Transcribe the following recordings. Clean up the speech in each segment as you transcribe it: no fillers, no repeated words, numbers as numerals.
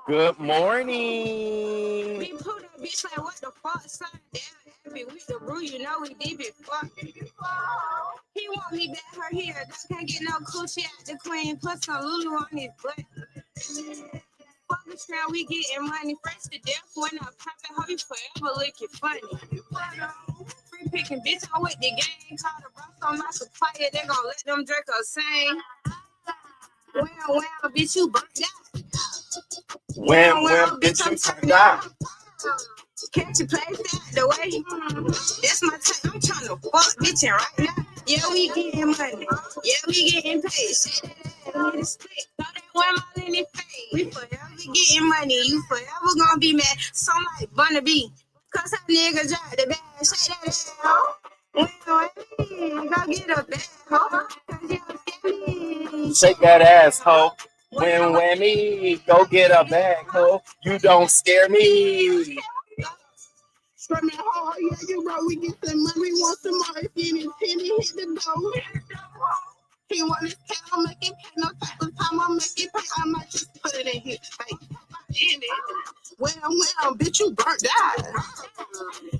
Good morning. We put a bitch like what the fuck, son? Damn, every week the brew, you know we deep it. Fuck. He want me back her here. Can't get no coochie out the queen. Put some Lulu on his butt. Fuck the round, we getting money. Fresh to death when I pop it, hoe you forever looking funny. Free picking bitch, I'm with the gang. Call the bros on my supplier. They gon' let them drink a sing. Well, bitch, you burnt out. Well, bitch, you turned out. Catch a place out the way. That's my time. I'm trying to fuck bitchin' right now. Yeah, we getting money. Yeah, we getting paid. Say that hit a split. Throw that one all in his face. We forever getting money. You forever gonna be mad. Some like Bunny B. Cause her nigga drop the bag. Say that hoe. Go get a bag, hoe. Cause you don't scare me. Shake that ass, ho. When me, go get a bag, ho. You don't scare me. Screaming, oh, yeah, you bro, we get some money, want some more. If you need penny, hit the door. He want his cat, I'll make it pay. No type of time, I'll make it pay. I might just put it in his face. In it. Well, bitch, you burnt out.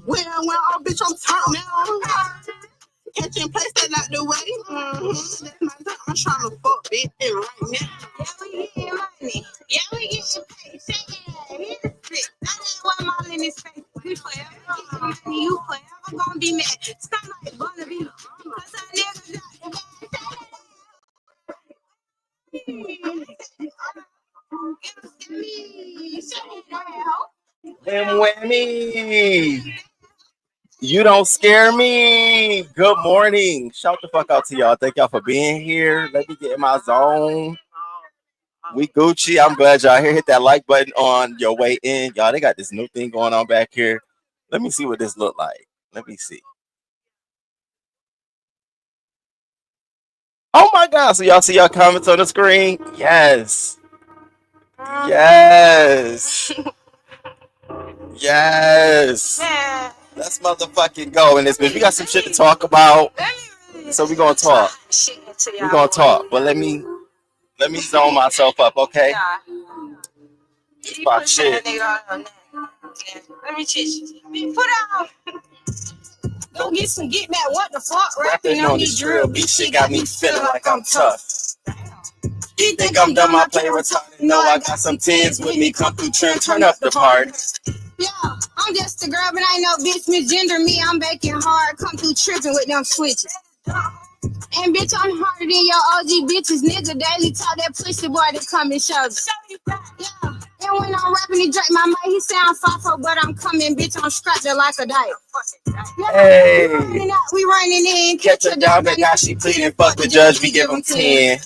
Well, oh, bitch, I'm turned now. Catching place that out the way. That's my time. I'm trying to fuck bitch right now. Yeah, we getting money. Yeah, we getting paid. Say that. Hit the split. That's one all in his face. We forever getting money. You forever gonna be mad. Stop like Bunny B. Cause I never got the bag. When me. You don't scare me. Good morning. Shout the fuck out to y'all. Thank y'all for being here. Let me get in my zone. We Gucci. I'm glad y'all here. Hit that like button on your way in. Y'all, they got this new thing going on back here. Let me see what this look like. Let me see. Oh my God. So y'all see y'all comments on the screen? Yes. Yes. Yes. Let's motherfucking go in this bitch. We got some shit to talk about. So we gonna talk. We're gonna talk. But let me zone myself up, okay? It's about shit. Let me teach you. Put out. Go get back. What the fuck? Rapping on this drill beat shit got me feeling like I'm tough. You think I'm dumb? I play retarded. No, I got some tens with me. Come through trim, turn up the party. Yeah, I'm just a girl, but I ain't no bitch misgender me. I'm baking hard, come through tripping with them switches. And bitch, I'm harder than your OG bitches. Nigga daily talk that pussy boy that come and show you. Yeah, and when I'm rapping, he drink my mic. He sound thoughtful, but I'm coming, bitch. I'm strapped there like a diet. Yeah, Hey, we running in, catch her down, but now she pleading. Fuck the judge, we give him 10.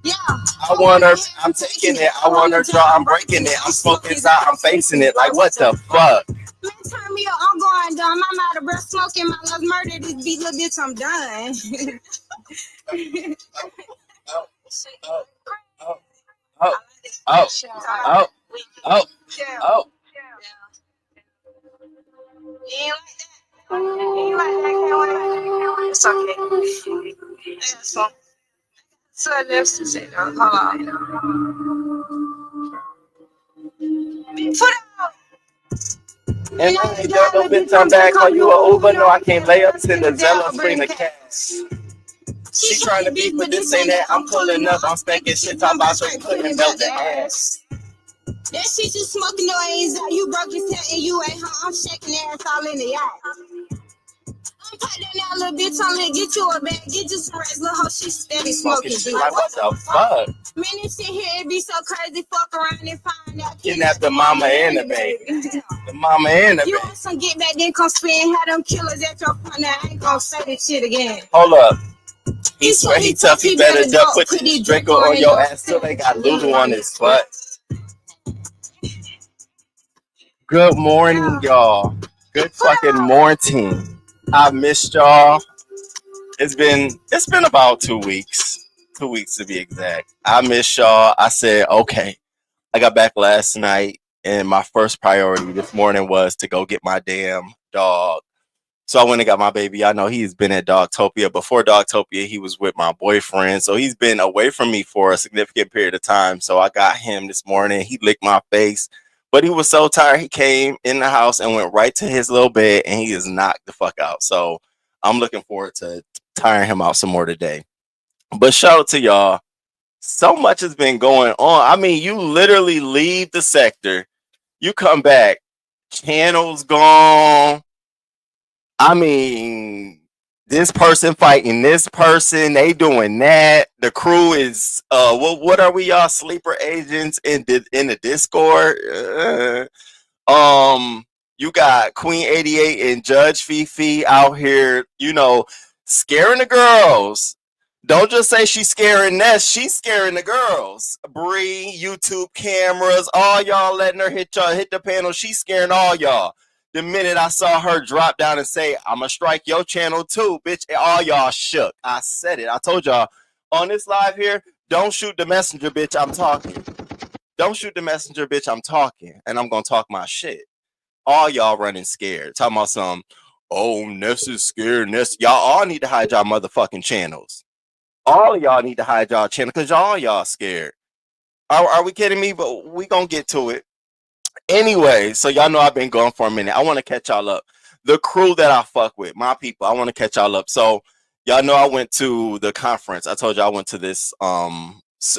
Yeah, I want her, I'm taking it. I want her draw, I'm breaking it. I'm smoking out, I'm facing it. Like, what the fuck? Man, turn me up, I'm going dumb. I'm out of breath smoking, my love murder this beat, little bitch, I'm done. Oh. You ain't like that. It's okay. That's fun. So I left to say, no, hold on. Put out. And I ain't done no bitch, I'm back. Call you a Uber? No, I can't lay up. Send the Zella, bring the cash. She trying to beat, but this ain't that. I'm pulling up, I'm spanking shit, talking about straight putting belt the ass. That shit you smoking, no ain't out. You broke his head and you ain't home. I'm shaking ass all in the yard. I'm putting that little bitch on it. Get you a bag, get you some rest. Little hoe, she steady smoking. Like, what the fuck? Man, this shit here, it be so crazy. Fuck around and find out. Kidnap the mama and the baby. The mama and the baby. You want some get back, then come spin. Have them killers at your front. I ain't gonna say this shit again. Hold up. He swear he tough, he better duck. Put this Draco on your ass till they got Lulu on his butt. Good morning, y'all. Good fucking morning. I missed y'all. It's been about 2 weeks. 2 weeks to be exact. I missed y'all. I said, okay. I got back last night. And my first priority this morning was to go get my damn dog. So I went and got my baby. I know he's been at Dogtopia. Before Dogtopia, he was with my boyfriend. So he's been away from me for a significant period of time. So I got him this morning. He licked my face, but he was so tired. He came in the house and went right to his little bed, and he is knocked the fuck out. So I'm looking forward to tiring him out some more today. But shout out to y'all. So much has been going on. I mean, you literally leave the sector, you come back, channels gone. I mean, this person fighting this person, they doing that. The crew is what are we, y'all sleeper agents in the Discord? You got Queen 88 and Judge Fifi out here, scaring the girls. Don't just say she's scaring Ness, she's scaring the girls. Bree, YouTube cameras, all y'all letting her hit the panel. She's scaring all y'all. The minute I saw her drop down and say, I'ma strike your channel too, bitch, all y'all shook. I said it. I told y'all on this live here, don't shoot the messenger, bitch, I'm talking. Don't shoot the messenger, bitch, I'm talking. And I'm gonna talk my shit. All y'all running scared. Talking about some, oh, Ness is scared. Ness. Y'all all need to hide y'all motherfucking channels. All of y'all need to hide y'all channel because y'all scared. Are we kidding me? But we gonna get to it. Anyway, so y'all know I've been going for a minute. I want to catch y'all up. The crew that I fuck with, my people, I want to catch y'all up. So y'all know I went to the conference. I told y'all I went to this.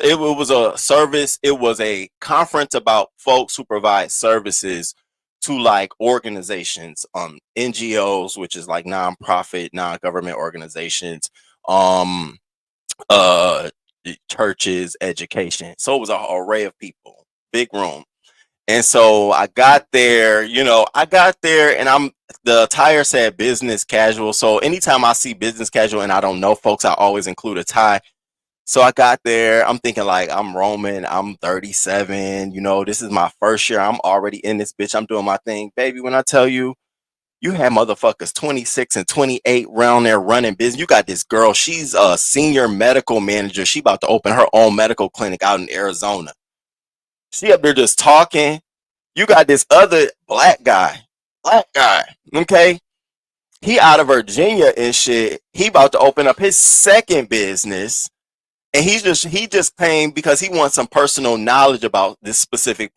It was a service. It was a conference about folks who provide services to like organizations, NGOs, which is like nonprofit, non-government organizations, churches, education. So it was an array of people, big room. And so I got there, and the attire said business casual. So anytime I see business casual and I don't know folks, I always include a tie. So I got there, I'm thinking like I'm Roman, I'm 37, this is my first year. I'm already in this bitch. I'm doing my thing. Baby, when I tell you, you had motherfuckers 26 and 28 around there running business. You got this girl, she's a senior medical manager. She about to open her own medical clinic out in Arizona. She up there just talking. You got this other black guy, okay? He out of Virginia and shit. He about to open up his second business. And he just came because he wants some personal knowledge about this specific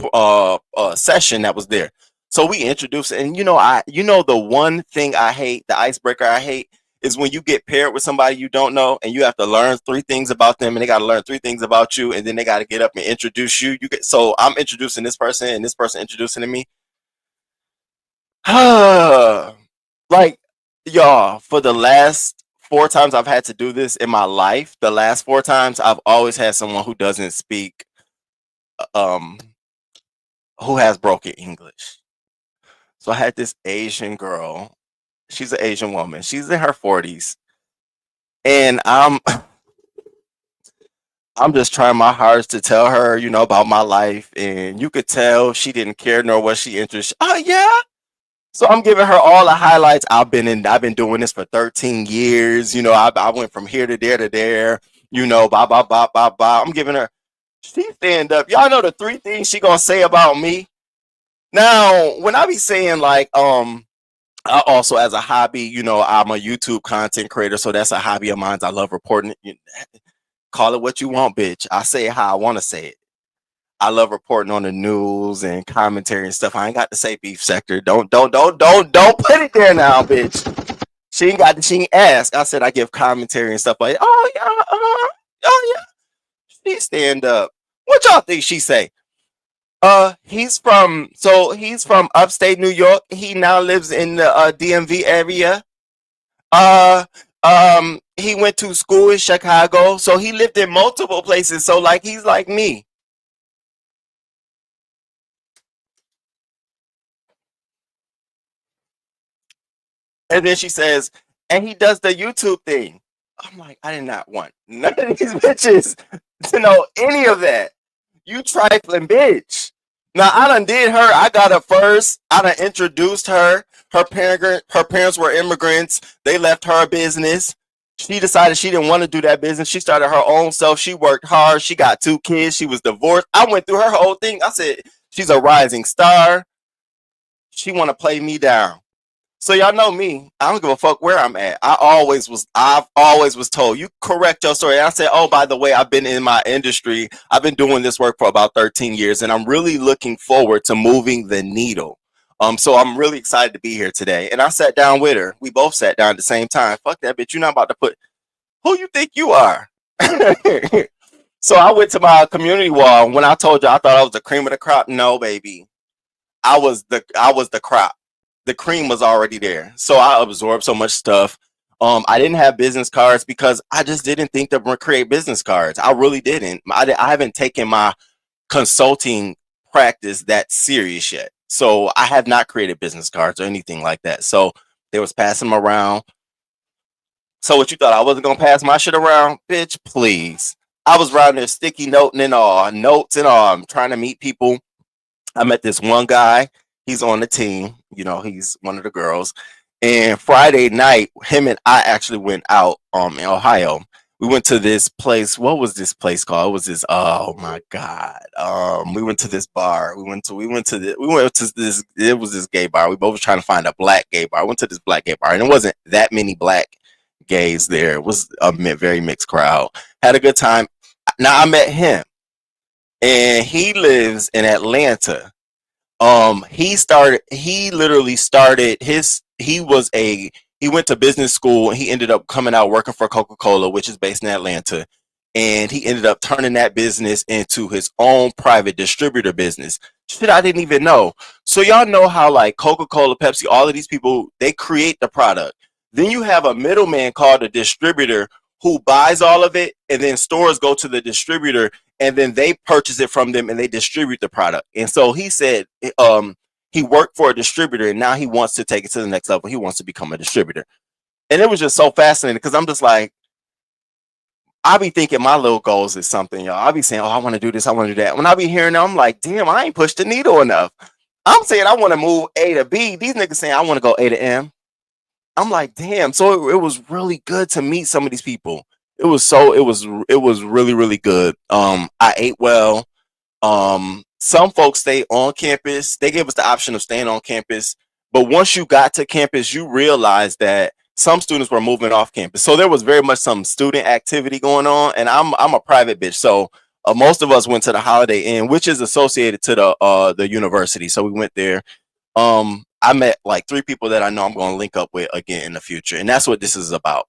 session that was there. So we introduced, and the one thing I hate, the icebreaker I hate, is when you get paired with somebody you don't know, and you have to learn 3 things about them, and they got to learn 3 things about you, and then they got to get up and introduce you. So I'm introducing this person, and this person introducing to me. Like, y'all, for the last 4 times I've had to do this in my life, the last 4 times I've always had someone who doesn't speak, who has broken English. So I had this Asian girl. She's an Asian woman. She's in her 40s. And I'm just trying my hardest to tell her, about my life. And you could tell she didn't care nor was she interested. Oh, yeah. So I'm giving her all the highlights. I've been doing this for 13 years. I went from here to there to there, blah, blah, blah, blah, blah. I'm giving her, she stand up. Y'all know the 3 things she gonna say about me. Now, when I be saying like, I also, as a hobby, I'm a YouTube content creator. So that's a hobby of mine. I love reporting. Call it what you want, bitch. I say it how I want to say it. I love reporting on the news and commentary and stuff. I ain't got to say beef sector. Don't put it there now, bitch. She ain't ask. I said I give commentary and stuff like, oh yeah, oh yeah. She stand up. What y'all think she say? He's from upstate New York. He now lives in the DMV area. He went to school in Chicago, so he lived in multiple places. So like he's like me. And then she says, and he does the YouTube thing. I'm like, I did not want none of these bitches to know any of that. You trifling bitch. Now I done did her. I got her first. I done introduced her. Her parents were immigrants. They left her business. She decided she didn't want to do that business. She started her own self. She worked hard. She got 2 kids. She was divorced. I went through her whole thing. I said, She's a rising star. She want to play me down. So y'all know me. I don't give a fuck where I'm at. I've always was told, you correct your story. And I said, oh, by the way, I've been in my industry. I've been doing this work for about 13 years, and I'm really looking forward to moving the needle. So I'm really excited to be here today. And I sat down with her. We both sat down at the same time. Fuck that bitch. You're not about to put who you think you are. So I went to my community wall. When I told you I thought I was the cream of the crop, no, baby. I was the crop. The cream was already there. So I absorbed so much stuff. I didn't have business cards because I just didn't think to create business cards. I really didn't. I haven't taken my consulting practice that serious yet. So I have not created business cards or anything like that. So they was passing them around. So what you thought I wasn't gonna pass my shit around? Bitch, please. I was around there sticky noting and all, notes and all. I'm trying to meet people. I met this one guy. He's on the team. You know, he's one of the girls. And Friday night, him and I actually went out in Ohio. We went to this place. What was this place called? It was this. Oh my god. We went to this bar. We went to this. It was this gay bar. We both were trying to find a black gay bar. I went to this black gay bar, and it wasn't that many black gays there. It was a very mixed crowd. Had a good time. Now I met him, and he lives in Atlanta. He literally started his he went to business school, and he ended up coming out working for Coca-Cola, which is based in Atlanta, and he ended up turning that business into his own private distributor business. Shit, I didn't even know. So y'all know how like Coca-Cola, Pepsi, all of these people, they create the product. Then you have a middleman called a distributor who buys all of it, and then stores go to the distributor, and then they purchase it from them and they distribute the product. And so he said he worked for a distributor, and now he wants to take it to the next level. He wants to become a distributor. And it was just so fascinating because I'm just like, I be thinking my little goals is something, y'all. I be saying, oh, I want to do this, I want to do that. When I be hearing them, I'm like, damn, I ain't pushed the needle enough. I'm saying I want to move A to B. These niggas saying I want to go A to M. I'm like, damn. So it was really good to meet some of these people. It was really, really good. I ate well. Some folks stay on campus. They gave us the option of staying on campus, but once you got to campus, you realized that some students were moving off campus. So there was very much some student activity going on, and I'm a private bitch, so most of us went to the Holiday Inn, which is associated to the university. So we went there. I met like 3 people that I know I'm going to link up with again in the future, and that's what this is about.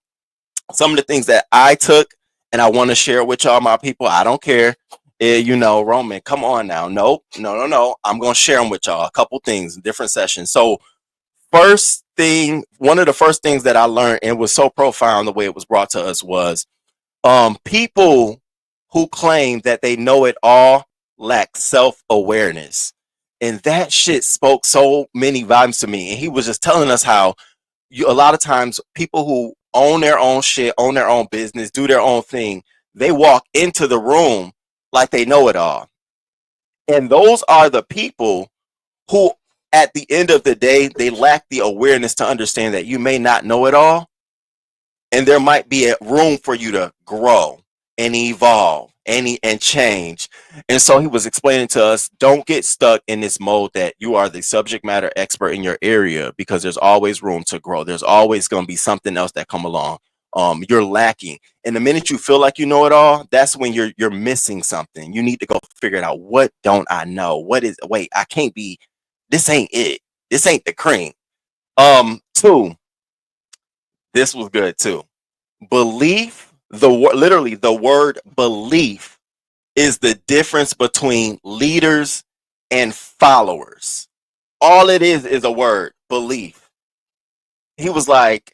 Some of the things that I took and I want to share with y'all, my people. I don't care. Roman, come on now. Nope. No. I'm going to share them with y'all. A couple things, different sessions. So first thing, one of the first things that I learned, and it was so profound the way it was brought to us, was people who claim that they know it all lack self-awareness. And that shit spoke so many volumes to me. And he was just telling us how a lot of times people who own their own shit, own their own business, do their own thing, they walk into the room like they know it all. And those are the people who, at the end of the day, they lack the awareness to understand that you may not know it all, and there might be a room for you to grow and evolve and change. And so he was explaining to us, don't get stuck in this mode that you are the subject matter expert in your area, because there's always room to grow. There's always going to be something else that come along. You're lacking, and the minute you feel like you know it all, that's when you're missing something. You need to go figure it out. What don't I know? Wait, I can't be, this ain't it. This ain't the cream. 2, this was good too. Belief, literally the word belief is the difference between leaders and followers. All it is a word, belief. He was like,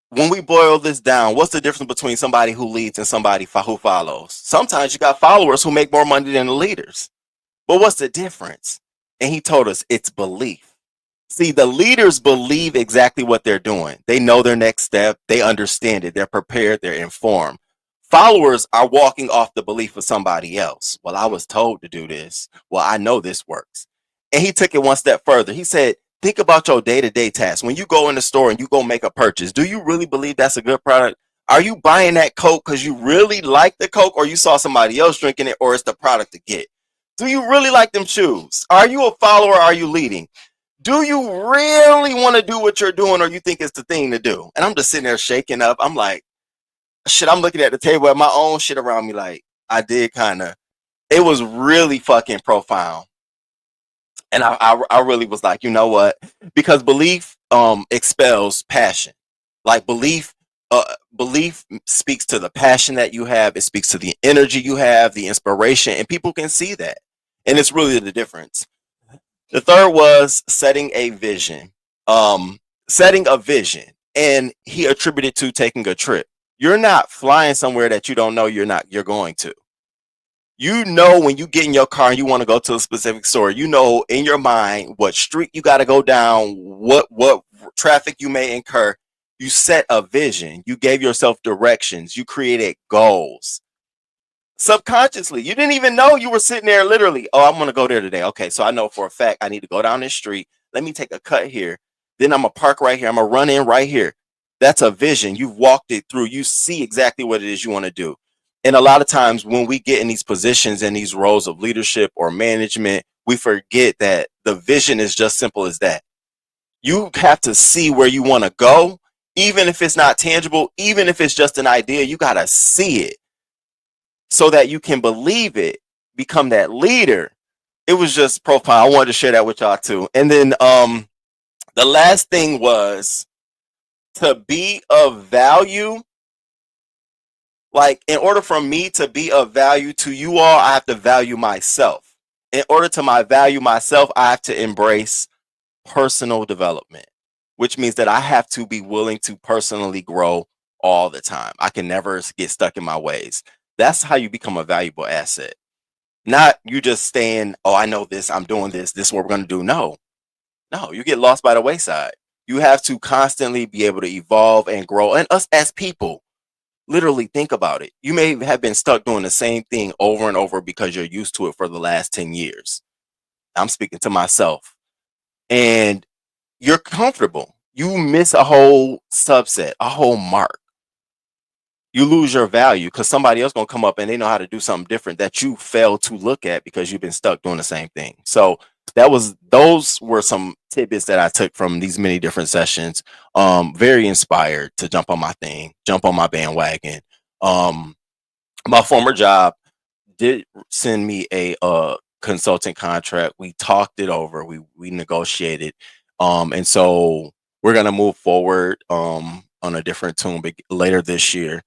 when we boil this down, what's the difference between somebody who leads and somebody who follows? Sometimes you got followers who make more money than the leaders. But what's the difference? And he told us it's belief. See, the leaders believe exactly what they're doing. They know their next step. They understand it. They're prepared. They're informed. Followers are walking off the belief of somebody else. Well, I was told to do this. Well, I know this works. And he took it one step further. He said, think about your day-to-day tasks. When you go in the store and you go make a purchase, do you really believe that's a good product? Are you buying that Coke because you really like the Coke, or you saw somebody else drinking it, or it's the product to get? Do you really like them shoes? Are you a follower? Or are you leading? Do you really want to do what you're doing, or you think it's the thing to do? And I'm just sitting there shaking up. I'm like, shit, I'm looking at the table at my own shit around me. Like, I did kind of, it was really fucking profound. And I really was like, you know what? Because belief expels passion. Like belief speaks to the passion that you have. It speaks to the energy you have, the inspiration, and people can see that. And it's really the difference. The third was setting a vision. Setting a vision. And he attributed to taking a trip. You're not flying somewhere that you don't know you're going to. You know, when you get in your car and you want to go to a specific store, you know in your mind what street you got to go down, what traffic you may incur. You set a vision. You gave yourself directions. You created goals. Subconsciously, you didn't even know you were sitting there literally. Oh, I'm going to go there today. Okay, so I know for a fact I need to go down this street. Let me take a cut here. Then I'm going to park right here. I'm going to run in right here. That's a vision. You've walked it through. You see exactly what it is you want to do. And a lot of times when we get in these positions and these roles of leadership or management, we forget that the vision is just simple as that. You have to see where you want to go, even if it's not tangible, even if it's just an idea, you got to see it so that you can believe it, become that leader. It was just profound. I wanted to share that with y'all too. And then the last thing was to be of value. Like, in order for me to be of value to you all, I have to value myself. In order to value myself, I have to embrace personal development, which means that I have to be willing to personally grow all the time. I can never get stuck in my ways. That's how you become a valuable asset. Not you just staying, oh, I know this, I'm doing this is what we're going to do. No, you get lost by the wayside. You have to constantly be able to evolve and grow. And us as people, literally think about it. You may have been stuck doing the same thing over and over because you're used to it for the last 10 years. I'm speaking to myself. And you're comfortable. You miss a whole subset, a whole mark. You lose your value because somebody else going to come up and they know how to do something different that you failed to look at because you've been stuck doing the same thing. So those were some tidbits that I took from these many different sessions. Very inspired to jump on my bandwagon. My former job did send me a consultant contract. We talked it over. We negotiated. And so we're gonna move forward on a different tune later this year.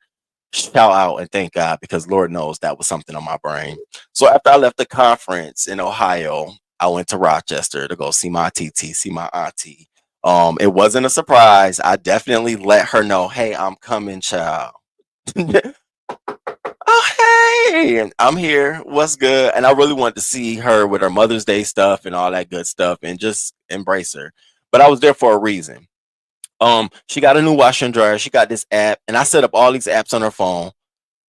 Shout out and thank God, because Lord knows that was something on my brain. So after I left the conference in Ohio, I went to Rochester to go see my TT, see my auntie. It wasn't a surprise. I definitely let her know, hey, I'm coming, child. Oh, hey, I'm here. What's good? And I really wanted to see her with her Mother's Day stuff and all that good stuff and just embrace her. But I was there for a reason. She got a new washer and dryer. She got this app, and I set up all these apps on her phone.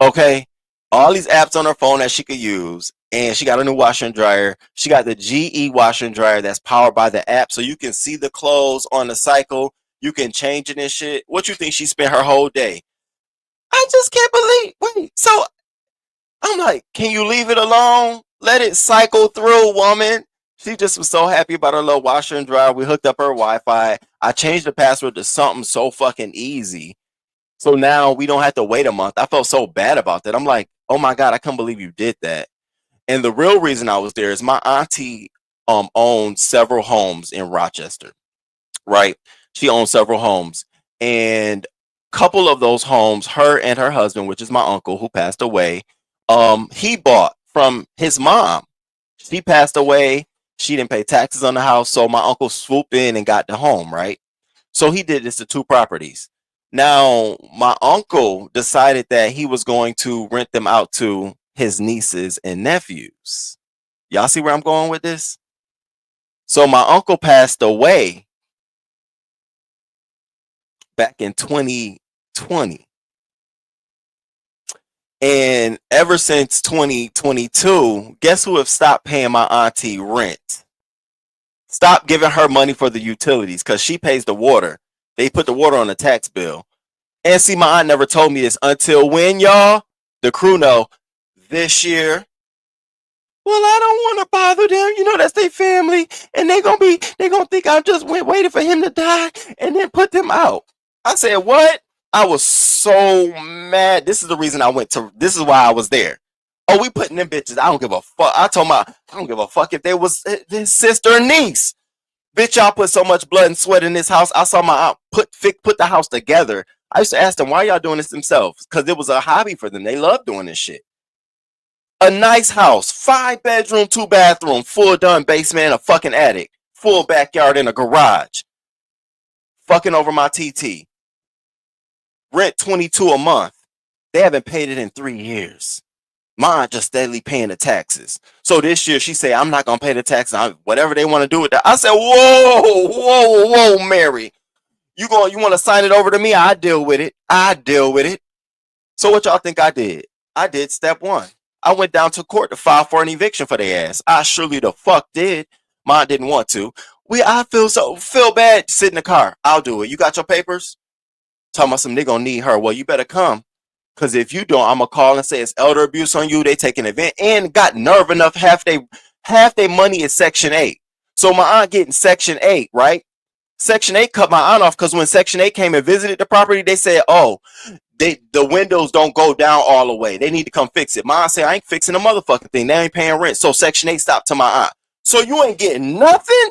Okay, all these apps on her phone that she could use, and she got a new washer and dryer. She got the GE washer and dryer that's powered by the app, so you can see the clothes on the cycle. You can change it and shit. What you think she spent her whole day? I just can't believe. Wait, so I'm like, can you leave it alone? Let it cycle through, woman. She just was so happy about her little washer and dryer. We hooked up her Wi-Fi. I changed the password to something so fucking easy. So now we don't have to wait a month. I felt so bad about that. I'm like, oh my God, I can't believe you did that. And the real reason I was there is my auntie owned several homes in Rochester, right? She owned several homes. And a couple of those homes, her and her husband, which is my uncle who passed away, he bought from his mom. She passed away. She didn't pay taxes on the house. So my uncle swooped in and got the home, right? So he did this to two properties. Now, my uncle decided that he was going to rent them out to his nieces and nephews. Y'all see where I'm going with this? So my uncle passed away back in 2020. And ever since 2022, guess who have stopped paying my auntie rent? Stop giving her money for the utilities because she pays the water. They put the water on the tax bill. And see, my aunt never told me this until when, y'all? The crew know. This year, Well, I don't want to bother them. You know, that's their family, and they gonna think I just waited for him to die and then put them out. I said, what? I was so mad. This is the reason I went to. This is why I was there. Oh, we putting them bitches. I don't give a fuck. I told my, I don't give a fuck if they was his sister or niece. Bitch, y'all put so much blood and sweat in this house. I saw my aunt put the house together. I used to ask them why y'all doing this themselves, because it was a hobby for them. They love doing this shit. A nice house, 5 bedroom, 2 bathroom, full done basement, and a fucking attic, full backyard and a garage. Fucking over my TT. Rent 22 a month. They haven't paid it in 3 years. Mine just steadily paying the taxes. So this year she said, I'm not gonna pay the taxes. Whatever they want to do with that. I said, whoa, Mary. You want to sign it over to me? I deal with it. So what y'all think I did? I did step one. I went down to court to file for an eviction for their ass. I surely the fuck did. Mine didn't want to. I feel bad. Sit in the car. I'll do it. You got your papers? Talking about they gonna need her. Well, you better come. Cause if you don't, I'm gonna call and say it's elder abuse on you. They take an event and got nerve enough. Half they money is Section 8. So my aunt getting Section 8, right? Section 8 cut my aunt off because when Section 8 came and visited the property, they said, oh, the windows don't go down all the way. They need to come fix it. My aunt said, I ain't fixing a motherfucking thing. They ain't paying rent. So Section 8 stopped to my aunt. So you ain't getting nothing?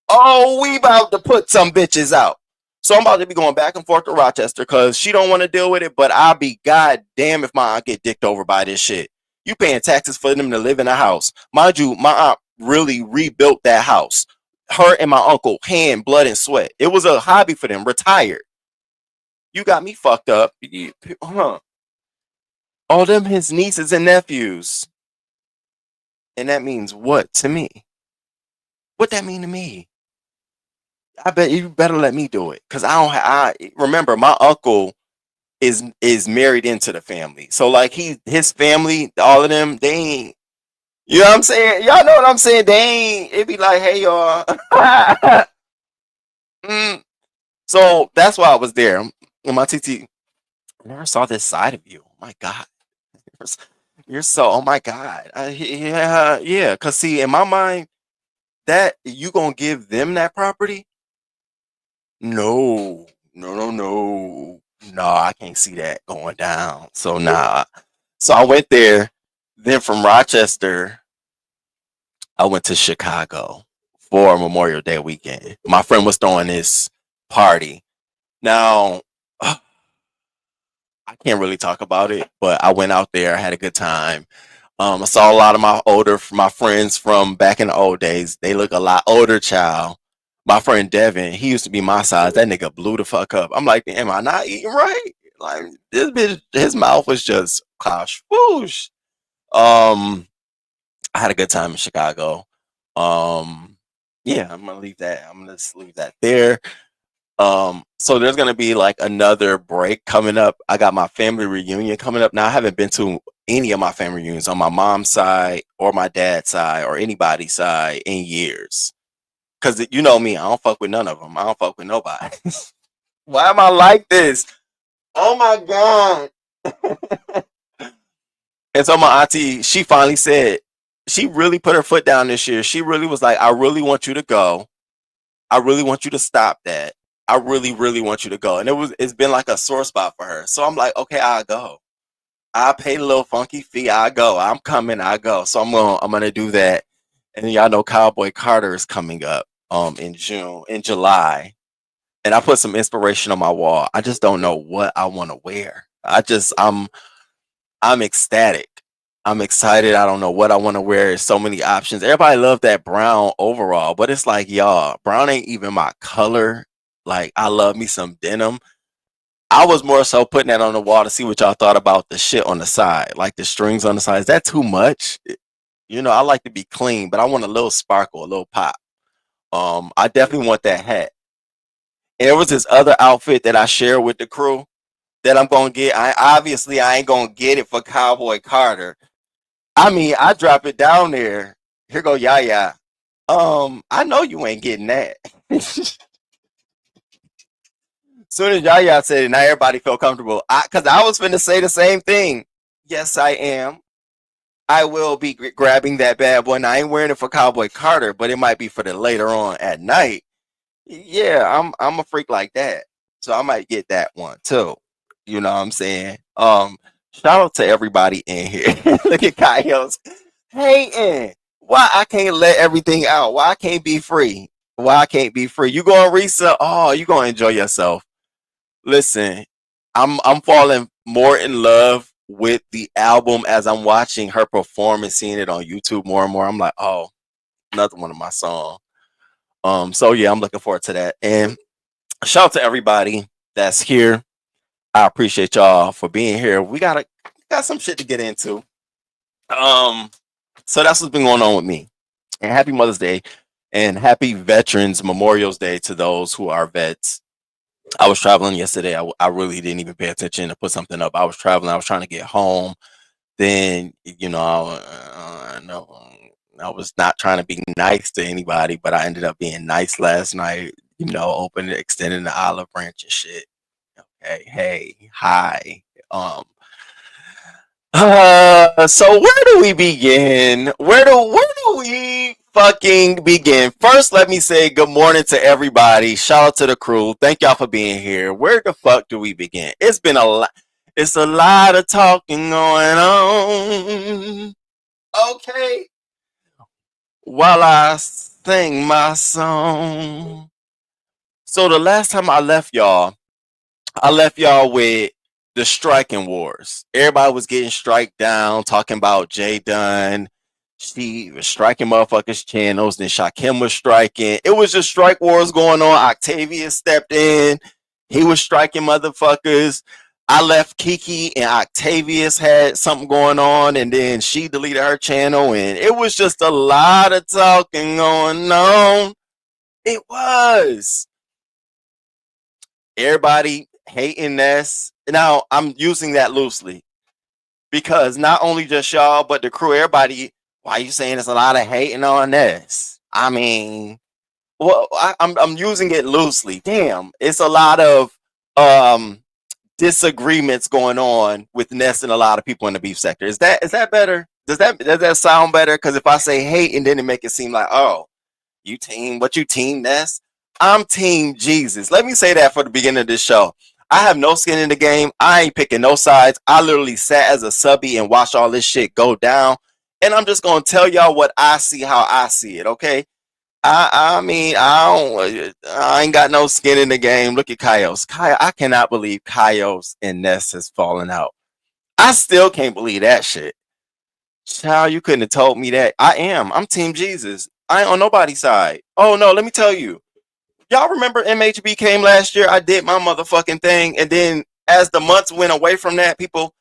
Oh, we about to put some bitches out. So I'm about to be going back and forth to Rochester because she don't want to deal with it, but I'll be goddamn if my aunt get dicked over by this shit. You paying taxes for them to live in a house. Mind you, my aunt really rebuilt that house. Her and my uncle, hand, blood, and sweat. It was a hobby for them, retired. You got me fucked up. Huh. All them his nieces and nephews. And that means what to me? What that mean to me? I bet you better let me do it. Cause I remember my uncle is married into the family. So like his family, all of them, they ain't, you know what I'm saying? Y'all know what I'm saying? They ain't, it be like, hey y'all. So that's why I was there. And my TT, I never saw this side of you. Oh my God. You're so, oh my God. Yeah. Cause see, in my mind, that you gonna give them that property? No. No. I can't see that going down. So nah. So I went there. Then from Rochester, I went to Chicago for Memorial Day weekend. My friend was throwing this party. Now, I can't really talk about it, but I went out there. I had a good time. I saw a lot of my friends from back in the old days. They look a lot older, child. My friend Devin, he used to be my size. That nigga blew the fuck up. I'm like, am I not eating right? Like this bitch, his mouth was just gosh, whoosh. I had a good time in Chicago. Yeah, I'm gonna leave that. I'm gonna just leave that there. So there's gonna be like another break coming up. I got my family reunion coming up. Now I haven't been to any of my family reunions on my mom's side or my dad's side or anybody's side in years. Cause you know me, I don't fuck with none of them. I don't fuck with nobody. Why am I like this? Oh my God. And so my auntie, she finally said, she really put her foot down this year. She really was like, I really want you to go. I really want you to stop that. I really, really want you to go. And it's been like a sore spot for her. So I'm like, okay, I'll go. I paid a little funky fee. I go. I'm coming. I go. So I'm gonna do that. And y'all know Cowboy Carter is coming up in July. And I put some inspiration on my wall. I just don't know what I want to wear. I'm ecstatic. I'm excited. I don't know what I want to wear. There's so many options. Everybody love that brown overall, but it's like, y'all, brown ain't even my color. Like, I love me some denim. I was more so putting that on the wall to see what y'all thought about the shit on the side, like the strings on the side. Is that too much? You know, I like to be clean, but I want a little sparkle, a little pop. I definitely want that hat. And there was this other outfit that I shared with the crew that I'm gonna get. I ain't gonna get it for Cowboy Carter. I mean, I drop it down there. Here go Yaya. I know you ain't getting that. Soon as Yaya said it, now everybody felt comfortable. Cause I was finna say the same thing. Yes, I am. I will be grabbing that bad boy. Now I ain't wearing it for Cowboy Carter, but it might be for the later on at night. Yeah, I'm a freak like that. So I might get that one too. You know what I'm saying? Shout out to everybody in here. Look at Kyle's hating. Why I can't let everything out? Why I can't be free? Why I can't be free? You going to Risa? Oh, you gonna enjoy yourself. Listen, I'm falling more in love with the album as I'm watching her perform and seeing it on YouTube more and more. I'm like, oh, another one of my songs. So yeah, I'm looking forward to that. And shout out to everybody that's here. I appreciate y'all for being here. We got some shit to get into. So that's what's been going on with me. And happy Mother's Day and happy Veterans Memorial's Day to those who are vets. I was traveling yesterday. I really didn't even pay attention to put something up. I was traveling. I was trying to get home. Then, I was not trying to be nice to anybody, but I ended up being nice last night. Extending the olive branch and shit. Okay, hey, hi. So where do we begin? Where do we fucking begin? First, let me say good morning to everybody. Shout out to the crew. Thank y'all for being here. Where the fuck do we begin? It's been a lot. It's a lot of talking going on. Okay. While I sing my song. So the last time I left y'all with the striking wars. Everybody was getting strike down, talking about Jay Dunn. She was striking motherfuckers' channels. Then Shakim was striking. It was just strike wars going on. Octavia stepped in. He was striking motherfuckers. I left Kiki and Octavius had something going on, and then she deleted her channel, and it was just a lot of talking going on. It was. Everybody hating Ness. Now, I'm using that loosely because not only just y'all, but the crew, everybody, why you saying there's a lot of hating on Ness? I mean, well, I'm using it loosely. Damn, it's a lot of disagreements going on with Ness and a lot of people in the beef sector. Is that better? Does that sound better? Because if I say hate and then it make it seem like, oh, you team Ness? I'm team Jesus. Let me say that for the beginning of this show. I have no skin in the game. I ain't picking no sides. I literally sat as a subby and watched all this shit go down. And I'm just gonna tell y'all what I see, how I see it, okay? I ain't got no skin in the game. Look at Kaios. I cannot believe Kaios and Ness has fallen out. I still can't believe that shit. Child, you couldn't have told me that. I'm team Jesus. I ain't on nobody's side. Oh no, let me tell you. Y'all remember MHB came last year? I did my motherfucking thing, and then as the months went away from that, people,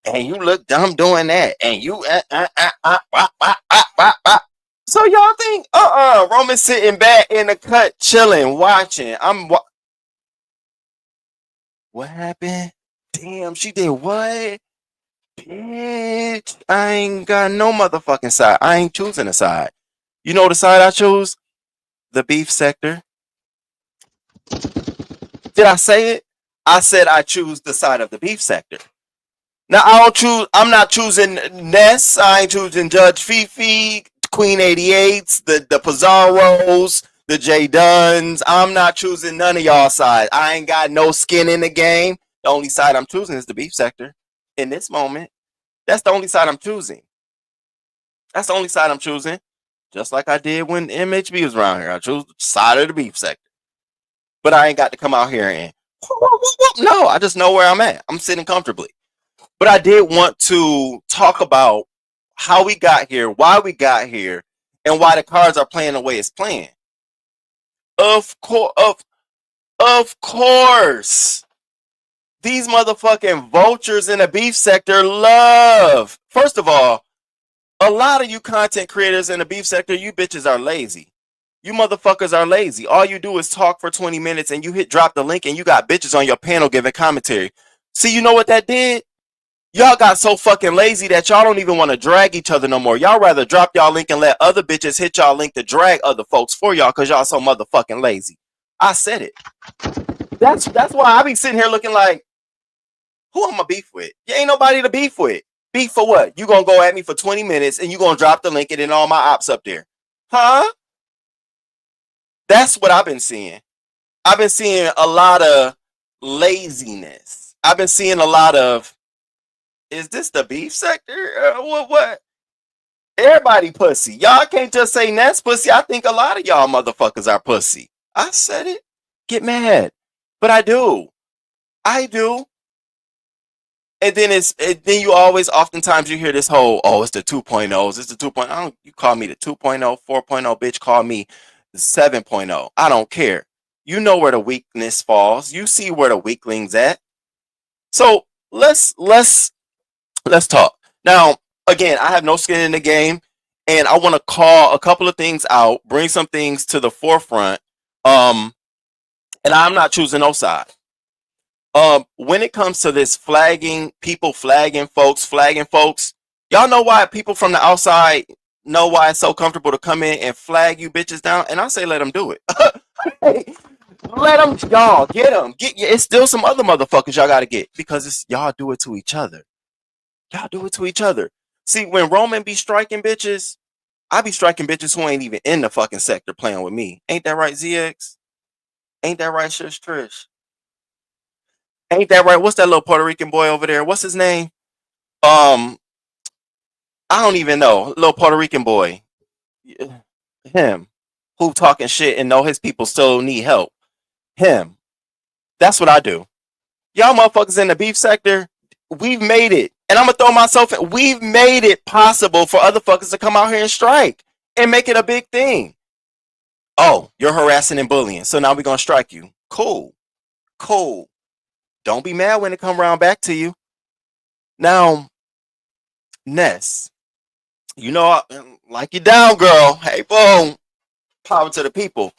and you look dumb doing that, and you So y'all think Roman's sitting back in the cut, chilling, watching. What happened? Damn, she did what? Bitch, I ain't got no motherfucking side. I ain't choosing a side. You know the side I choose? The beef sector. Did I say it? I said I choose the side of the beef sector. Now I'm not choosing Ness. I ain't choosing Judge Fifi, Queen 88s, the Pizarros, the J Duns. I'm not choosing none of y'all sides. I ain't got no skin in the game. The only side I'm choosing is the beef sector. In this moment, that's the only side I'm choosing. That's the only side I'm choosing. Just like I did when MHB was around here. I chose the side of the beef sector. But I ain't got to come out here and no, I just know where I'm at. I'm sitting comfortably. But I did want to talk about how we got here, why we got here, and why the cards are playing the way it's playing. Of course. These motherfucking vultures in the beef sector love. First of all, a lot of you content creators in the beef sector, you bitches are lazy. You motherfuckers are lazy. All you do is talk for 20 minutes and you hit drop the link and you got bitches on your panel giving commentary. See, you know what that did? Y'all got so fucking lazy that y'all don't even want to drag each other no more. Y'all rather drop y'all link and let other bitches hit y'all link to drag other folks for y'all because y'all so motherfucking lazy. I said it. That's why I be sitting here looking like, who am I beef with? You ain't nobody to beef with. Beef for what? You gonna go at me for 20 minutes and you gonna drop the link and then all my ops up there. Huh? That's what I've been seeing. I've been seeing a lot of laziness. I've been seeing a lot of, is this the beef sector? What? Everybody pussy. Y'all can't just say Ness pussy. I think a lot of y'all motherfuckers are pussy. I said it. Get mad. But I do. I do. And then you always oftentimes you hear this whole, oh, it's the 2.0s. It's the 2.0. You call me the 2.0, 4.0, bitch, call me the 7.0. I don't care. You know where the weakness falls. You see where the weakling's at. So let's talk. Now, again, I have no skin in the game, and I want to call a couple of things out, bring some things to the forefront. And I'm not choosing no side. When it comes to this flagging, people flagging folks, y'all know why people from the outside know why it's so comfortable to come in and flag you bitches down? And I say let them do it. Let them, y'all, get them. It's still some other motherfuckers y'all got to get because it's y'all do it to each other. Y'all do it to each other. See, when Roman be striking bitches, I be striking bitches who ain't even in the fucking sector playing with me. Ain't that right, ZX? Ain't that right, Shush Trish? Ain't that right? What's that little Puerto Rican boy over there? What's his name? I don't even know. Little Puerto Rican boy. Him. Who talking shit and know his people still need help. Him. That's what I do. Y'all motherfuckers in the beef sector, we've made it. And I'm going to throw myself in. We've made it possible for other fuckers to come out here and strike and make it a big thing. Oh, you're harassing and bullying. So now we're going to strike you. Cool. Don't be mad when it come around back to you. Now, Ness, you know, I like you down, girl. Hey, boom. Power to the people.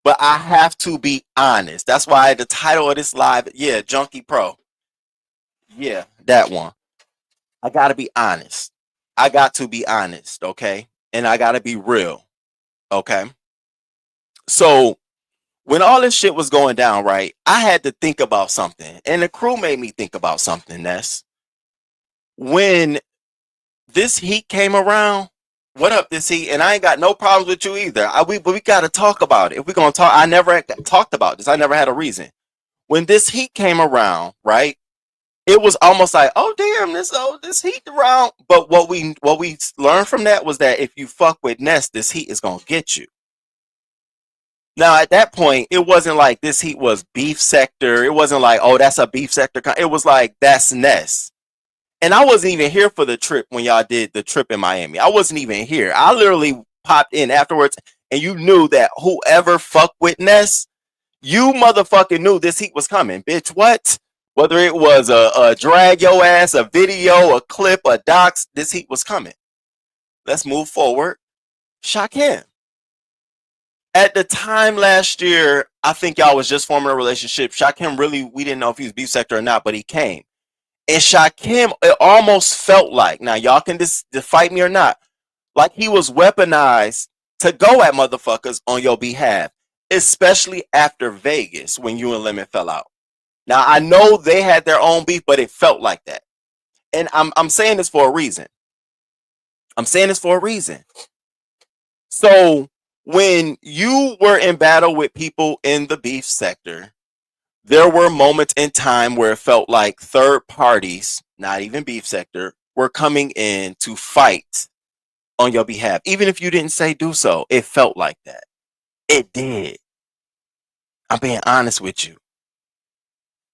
But I have to be honest. That's why the title of this live, yeah, Junkie Pro. Yeah, that one. I got to be honest. Okay? And I got to be real. Okay? So, when all this shit was going down, right, I had to think about something. And the crew made me think about something, Ness. When this heat came around, what up, this heat? And I ain't got no problems with you either. But we got to talk about it. If we're going to talk, I never talked about this. I never had a reason. When this heat came around, right, it was almost like, oh, damn, this heat around. But what we learned from that was that if you fuck with Ness, this heat is going to get you. Now, at that point, it wasn't like this heat was beef sector. It wasn't like, oh, that's a beef sector. It was like, that's Ness. And I wasn't even here for the trip when y'all did the trip in Miami. I wasn't even here. I literally popped in afterwards, and you knew that whoever fucked with Ness, you motherfucking knew this heat was coming. Bitch, what? Whether it was a drag your ass, a video, a clip, a docs, this heat was coming. Let's move forward. Shakim. At the time last year, I think y'all was just forming a relationship. Shakim really, we didn't know if he was beef sector or not, but he came. And Shakim, it almost felt like, now y'all can just fight me or not, like he was weaponized to go at motherfuckers on your behalf, especially after Vegas when you and Lemon fell out. Now I know they had their own beef, but it felt like that. And I'm saying this for a reason. So when you were in battle with people in the beef sector, there were moments in time where it felt like third parties, not even beef sector, were coming in to fight on your behalf. Even if you didn't say do so, it felt like that. It did. I'm being honest with you.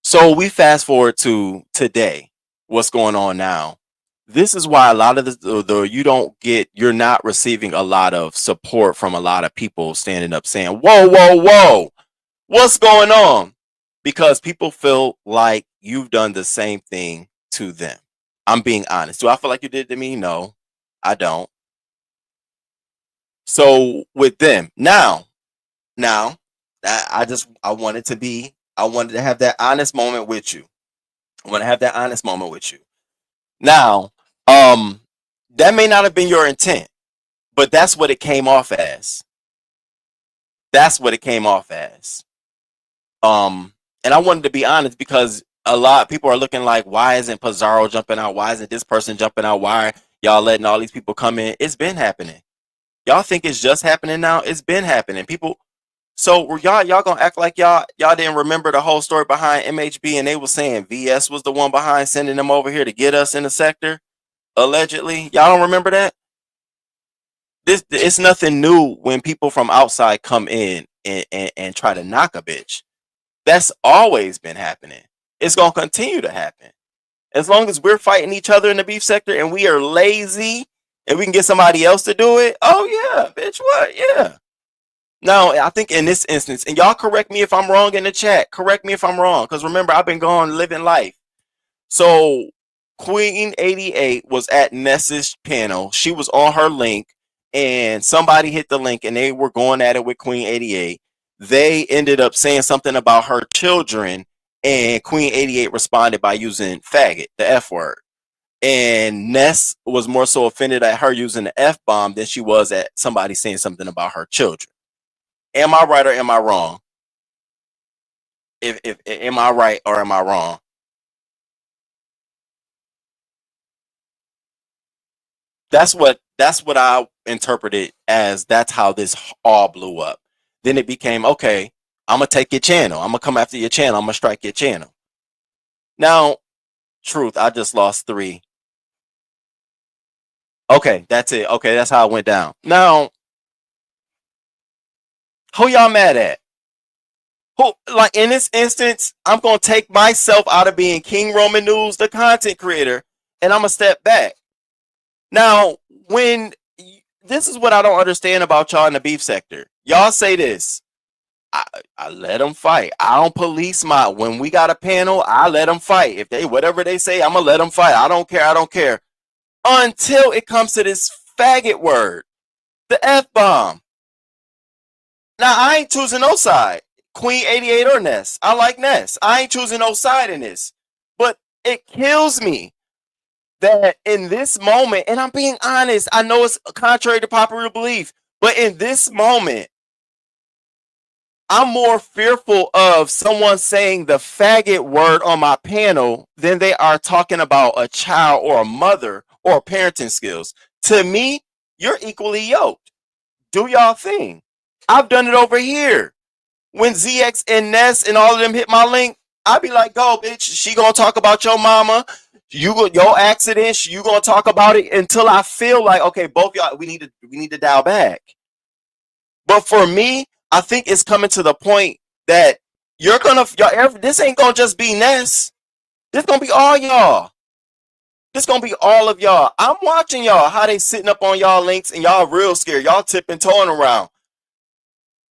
So we fast forward to today. What's going on now? This is why a lot of you're not receiving a lot of support from a lot of people standing up saying, whoa, what's going on? Because people feel like you've done the same thing to them. I'm being honest. Do I feel like you did it to me? No, I don't. So with them now, I wanted to have that honest moment with you. Now, that may not have been your intent, but that's what it came off as. And I wanted to be honest because a lot of people are looking like, why isn't Pizarro jumping out? Why isn't this person jumping out? Why are y'all letting all these people come in? It's been happening. Y'all think it's just happening now? It's been happening. People, so were y'all gonna act like y'all didn't remember the whole story behind MHB, and they were saying VS was the one behind sending them over here to get us in the sector, allegedly? Y'all don't remember that? This it's nothing new when people from outside come in and try to knock a bitch. That's always been happening. It's gonna continue to happen. As long as we're fighting each other in the beef sector and we are lazy and we can get somebody else to do it, oh yeah, bitch, what? Yeah. Now, I think in this instance, and y'all correct me if I'm wrong in the chat. Correct me if I'm wrong, because remember, I've been going living life. So Queen 88 was at Ness's panel. She was on her link, and somebody hit the link, and they were going at it with Queen 88. They ended up saying something about her children, and Queen 88 responded by using faggot, the F word. And Ness was more so offended at her using the F bomb than she was at somebody saying something about her children. Am I right or am I wrong? If am I right or am I wrong? That's what I interpreted as. That's how this all blew up. Then it became, okay, I'm gonna take your channel. I'm gonna come after your channel. I'm gonna strike your channel. Now, truth, I just lost 3. Okay, that's it. Okay, that's how it went down. Now, who y'all mad at? Who, like in this instance, I'm gonna take myself out of being King Roman News, the content creator, and I'm gonna step back. Now, when this is what I don't understand about y'all in the beef sector. Y'all say this. I let them fight. I don't police my, when we got a panel, I let them fight. If they, whatever they say, I'm gonna let them fight. I don't care. I don't care. Until it comes to this faggot word, the F-bomb. Now, I ain't choosing no side. Queen 88 or Ness. I like Ness. I ain't choosing no side in this. But it kills me that in this moment, and I'm being honest, I know it's contrary to popular belief, but in this moment, I'm more fearful of someone saying the faggot word on my panel than they are talking about a child or a mother or parenting skills. To me, you're equally yoked. Do y'all thing. I've done it over here. When ZX and Ness and all of them hit my link, I be like, go, bitch. She gonna talk about your mama. Your accident. You gonna talk about it until I feel like, okay, both y'all, we need to dial back. But for me, I think it's coming to the point that you're gonna, this ain't gonna just be Ness. This gonna be all y'all. This gonna be all of y'all. I'm watching y'all, how they sitting up on y'all links and y'all real scared. Y'all tipping, toeing around.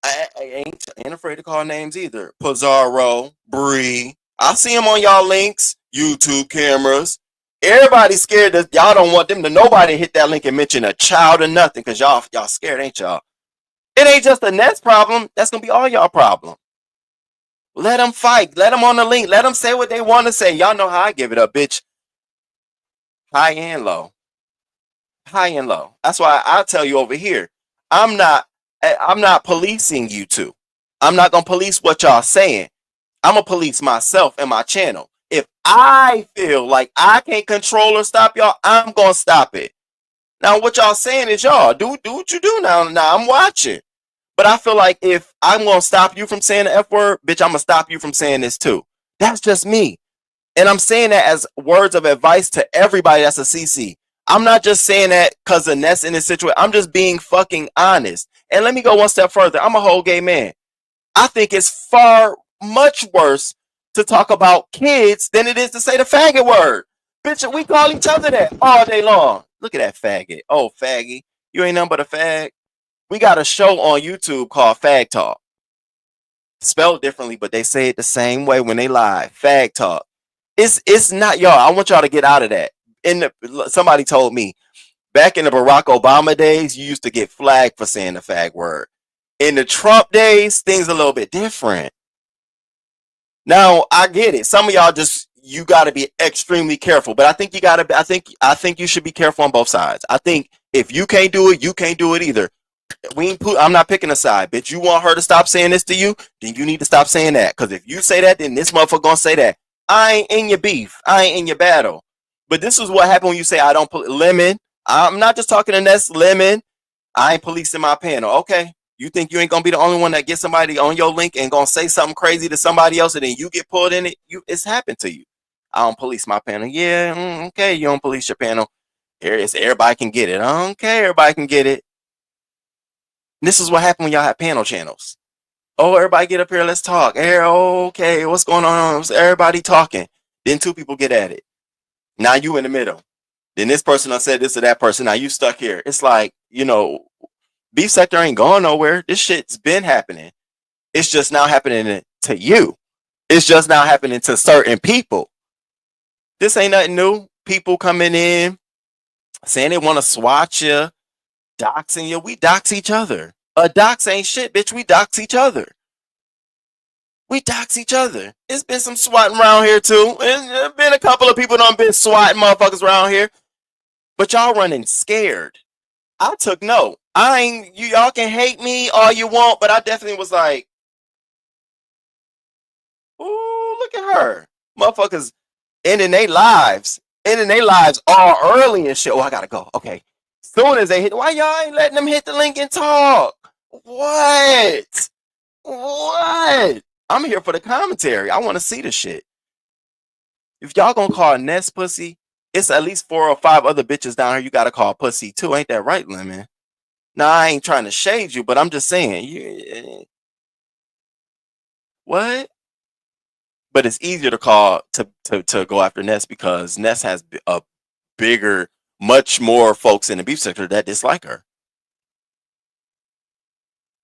I ain't afraid to call names either. Pizarro, Bree. I see them on y'all links, YouTube cameras. Everybody's scared that y'all don't want them to nobody hit that link and mention a child or nothing, because y'all scared, ain't y'all? It ain't just a Nets problem. That's gonna be all y'all problem. Let them fight. Let them on the link. Let them say what they want to say. Y'all know how I give it up, bitch. High and low. High and low. That's why I tell you over here, I'm not policing you two. I'm not gonna police what y'all saying. I'm gonna police myself and my channel. If I feel like I can't control or stop y'all, I'm gonna stop it. Now, what y'all saying is y'all do what you do now. Now I'm watching. But I feel like if I'm gonna stop you from saying the F word, bitch, I'm gonna stop you from saying this too. That's just me. And I'm saying that as words of advice to everybody that's a CC. I'm not just saying that because of Ness in this situation. I'm just being fucking honest. And let me go one step further. I'm a whole gay man. I think it's far much worse to talk about kids than it is to say the faggot word. Bitch, we call each other that all day long. Look at that faggot. Oh, faggy. You ain't nothing but a fag. We got a show on YouTube called Fag Talk. Spelled differently, but they say it the same way when they live. Fag Talk. It's not y'all. I want y'all to get out of that. Somebody told me back in the Barack Obama days, you used to get flagged for saying the fag word. In the Trump days, things a little bit different. Now I get it. Some of y'all you got to be extremely careful, but I think you got to. I think you should be careful on both sides. I think if you can't do it, you can't do it either. I'm not picking a side, bitch. You want her to stop saying this to you, then you need to stop saying that. Because if you say that, then this motherfucker gonna say that. I ain't in your beef. I ain't in your battle. But this is what happened when you say I don't Lemon. I'm not just talking to Ness. Lemon. I ain't policing my panel. Okay. You think you ain't gonna be the only one that gets somebody on your link and gonna say something crazy to somebody else and then you get pulled in it? It's happened to you. I don't police my panel. Yeah, okay, you don't police your panel. Here it is. Everybody can get it. Okay, everybody can get it. This is what happened when y'all have panel channels. Oh, everybody get up here, let's talk. Okay, what's going on? Everybody talking. Then two people get at it. Now you in the middle. Then this person said this to that person. Now you stuck here. It's like, beef sector ain't going nowhere. This shit's been happening. It's just now happening to you. It's just now happening to certain people. This ain't nothing new. People coming in, saying they want to swat you, doxing you. We dox each other. A dox ain't shit, bitch. We dox each other. We dox each other. It's been some swatting around here too. There's been a couple of people that been swatting motherfuckers around here. But y'all running scared. I took note. Y'all can hate me all you want, but I definitely was like, ooh, look at her. Motherfuckers ending their lives. Ending their lives all early and shit. Oh, I gotta go. Okay. Soon as they hit, why y'all ain't letting them hit the link and talk? What? I'm here for the commentary. I want to see the shit. If y'all gonna call Ness pussy, it's at least 4 or 5 other bitches down here you gotta call pussy too. Ain't that right, Lemon? Now, I ain't trying to shade you, but I'm just saying. What? But it's easier to call to go after Ness because Ness has a bigger, much more folks in the beef sector that dislike her.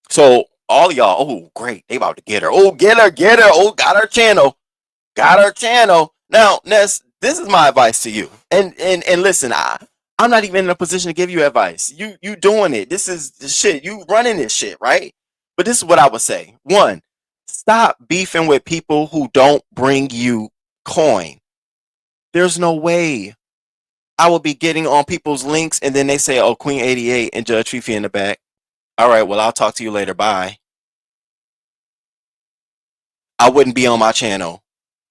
So all y'all, oh great, they about to get her. Oh, get her. Oh, got her channel. Now, Ness, this is my advice to you. And listen, I'm not even in a position to give you advice. You doing it. This is the shit. You running this shit, right? But this is what I would say. 1, stop beefing with people who don't bring you coin. There's no way I will be getting on people's links and then they say, oh, Queen 88 and Judge Fifi in the back. All right, well, I'll talk to you later. Bye. I wouldn't be on my channel.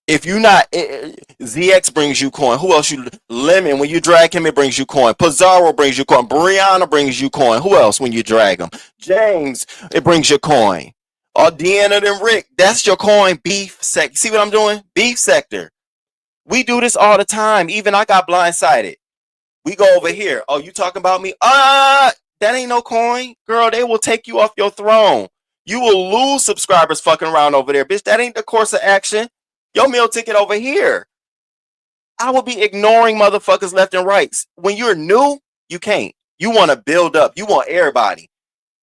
If you not, ZX brings you coin. Who else Lemon, when you drag him, it brings you coin. Pizarro brings you coin. Brianna brings you coin. Who else when you drag him? James, it brings you coin. Or Deanna and Rick, that's your coin. Beef sector. See what I'm doing? Beef sector. We do this all the time. Even I got blindsided. We go over here. Oh, you talking about me? That ain't no coin. Girl, they will take you off your throne. You will lose subscribers fucking around over there. Bitch, that ain't the course of action. Your meal ticket over here. I will be ignoring motherfuckers left and right. When you're new, you can't. You want to build up. You want everybody.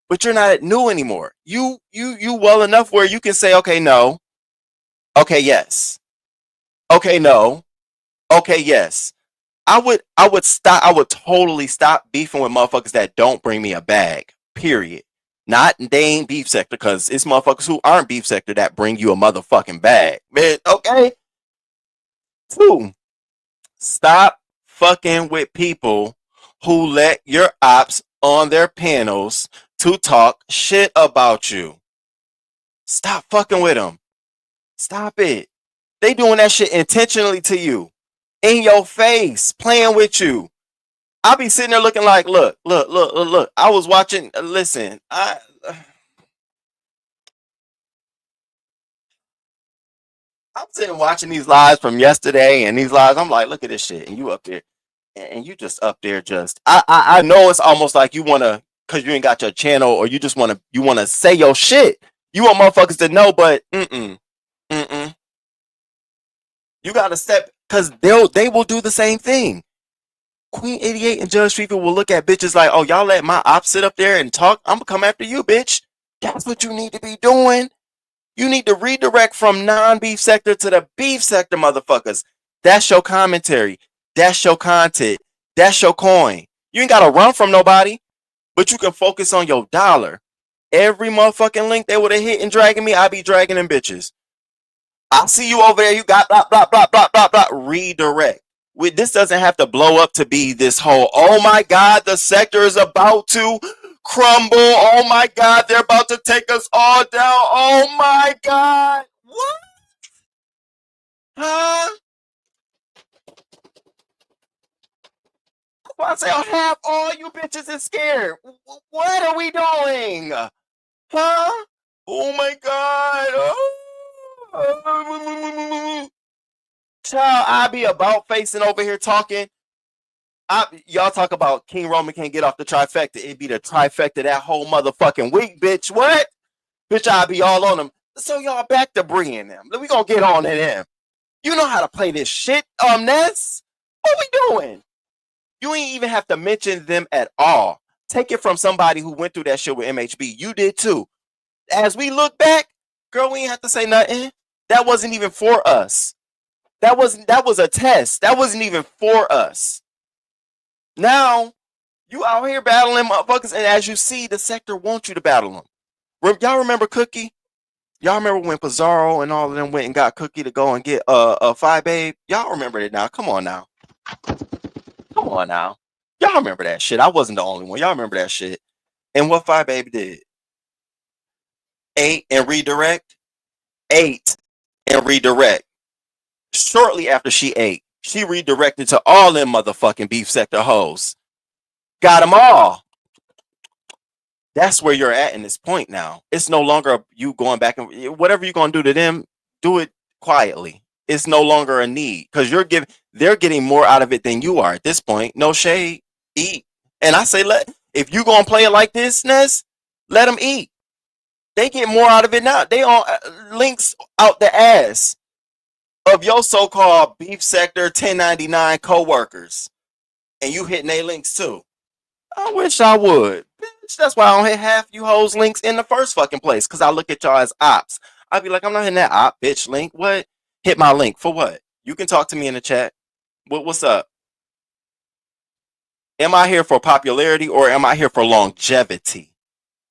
But you're not new anymore. You well enough where you can say, okay, no. Okay, yes. Okay, no. Okay, yes. I would totally stop beefing with motherfuckers that don't bring me a bag. Period. Not they ain't beef sector, because it's motherfuckers who aren't beef sector that bring you a motherfucking bag. Man, okay? 2, stop fucking with people who let your ops on their panels to talk shit about you. Stop fucking with them. Stop it. They doing that shit intentionally to you. In your face. Playing with you. I'll be sitting there looking like, look. I was watching, listen, I'm sitting watching these lives from yesterday and these lives. I'm like, look at this shit. And you up there. And you just up there just. I know it's almost like you want to, because you ain't got your channel, or you just want to say your shit. You want motherfuckers to know, but you got to step, because they will do the same thing. Queen 88 and Judge Fifi will look at bitches like, oh, y'all let my ops sit up there and talk? I'm gonna come after you, bitch. That's what you need to be doing. You need to redirect from non-beef sector to the beef sector, motherfuckers. That's your commentary. That's your content. That's your coin. You ain't gotta run from nobody, but you can focus on your dollar. Every motherfucking link they would have hit and dragging me, I be dragging them bitches. I see you over there. You got blah, blah, blah, blah, blah, blah. Redirect. This doesn't have to blow up to be this whole, oh my God, the sector is about to crumble. Oh my God, they're about to take us all down. Oh my God. What? Huh? I say half all you bitches is scared. What are we doing? Huh? Oh my god. Oh. Child, I be about facing over here talking. Y'all talk about King Roman can't get off the trifecta. It'd be the trifecta that whole motherfucking week, bitch. What? Bitch, I'll be all on them. So y'all back to Bree and them. We gonna get on to them. You know how to play this shit, Ness? What we doing? You ain't even have to mention them at all. Take it from somebody who went through that shit with MHB. You did too. As we look back, girl, we ain't have to say nothing. That wasn't even for us. That was a test. That wasn't even for us. Now, you out here battling motherfuckers, and as you see, the sector wants you to battle them. Y'all remember Cookie? Y'all remember when Pizarro and all of them went and got Cookie to go and get a Phi Babe? Y'all remember it now. Come on now. Come on now. Y'all remember that shit. I wasn't the only one. Y'all remember that shit. And what Phi Baby did? Ate and redirect. Ate and redirect. Shortly after she ate, she redirected to all them motherfucking beef sector hoes. Got them all. That's where you're at in this point now. It's no longer you going back and whatever you're going to do to them, do it quietly. It's no longer a need because they're getting more out of it than you are at this point. No shade, eat. And I say, if you going to play it like this, Ness, let them eat. They get more out of it now. They on links out the ass of your so-called beef sector 1099 co-workers. And you hitting their links too. I wish I would. Bitch, that's why I don't hit half you hoes links in the first fucking place. Because I look at y'all as ops. I'd be like, I'm not hitting that op, bitch link. What? Hit my link. For what? You can talk to me in the chat. What's up? Am I here for popularity or am I here for longevity?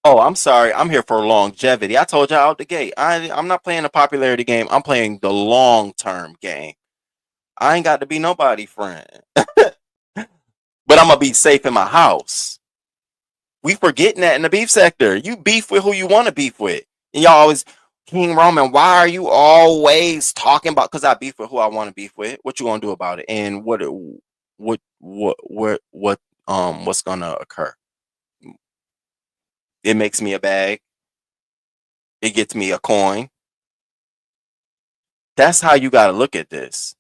Oh, I'm sorry. I'm here for longevity. I told y'all out the gate. I'm not playing the popularity game. I'm playing the long-term game. I ain't got to be nobody friend. But I'm going to be safe in my house. We forgetting that in the beef sector. You beef with who you want to beef with. And y'all always, King Roman, why are you always talking about, because I beef with who I want to beef with. What you going to do about it? And what's going to occur? It makes me a bag. It gets me a coin. That's how you got to look at this.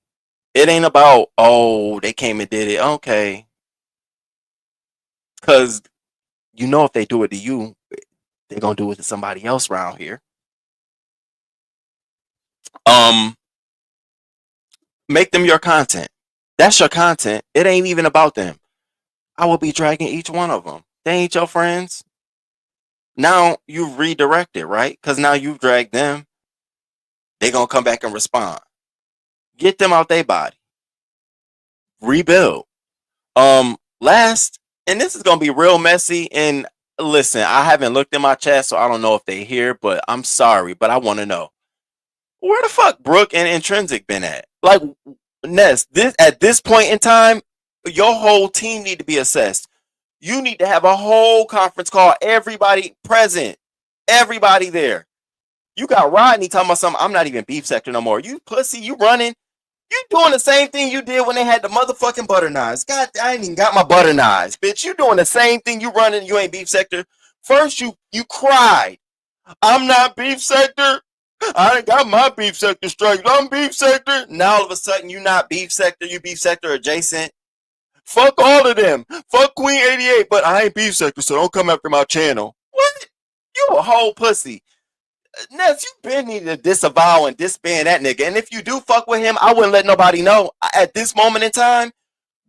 It ain't about, oh, they came and did it. Okay. Because you know if they do it to you, they're going to do it to somebody else around here. Make them your content. That's your content. It ain't even about them. I will be dragging each one of them. They ain't your friends. Now you've redirected, right? Because now you've dragged them. They're going to come back and respond. Get them out their body. Rebuild. Last, and this is going to be real messy. And listen, I haven't looked in my chat, so I don't know if they here, but I'm sorry, but I want to know. Where the fuck Brooke and Intrinsic been at? Like, Ness, at this point in time, your whole team need to be assessed. You need to have a whole conference call. Everybody present. Everybody there. You got Rodney talking about something. I'm not even beef sector no more. You pussy, you running. You doing the same thing you did when they had the motherfucking butter knives. God, I ain't even got my butter knives. Bitch, you doing the same thing. You running, you ain't beef sector. First, you cried. I'm not beef sector. I ain't got my beef sector strikes. I'm beef sector. Now all of a sudden you not beef sector. You beef sector adjacent. Fuck all of them. Fuck Queen 88. But I ain't beef sector, so don't come after my channel. What? You a whole pussy. Ness, you been need to disavow and disband that nigga. And if you do fuck with him, I wouldn't let nobody know. At this moment in time,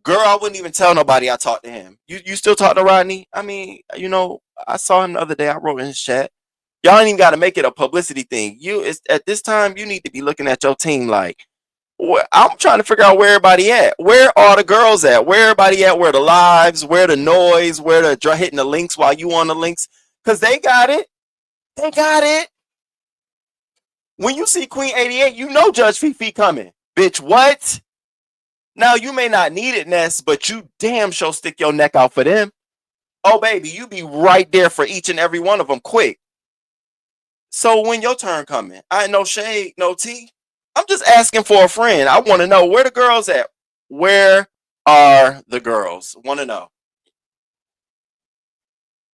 girl, I wouldn't even tell nobody I talked to him. You still talk to Rodney? I mean, you know, I saw him the other day. I wrote in his chat. Y'all ain't even got to make it a publicity thing. At this time, you need to be looking at your team like, I'm trying to figure out where everybody at. Where are the girls at? Where everybody at? Where the lives? Where the noise? Where the hitting the links while you on the links? Because they got it. They got it. When you see Queen 88, you know Judge Fifi coming. Bitch, what? Now, you may not need it, Ness, but you damn sure stick your neck out for them. Oh, baby, you be right there for each and every one of them quick. So when your turn coming, I ain't no shade, no tea. I'm just asking for a friend. I want to know where the girls at. Where are the girls? Want to know.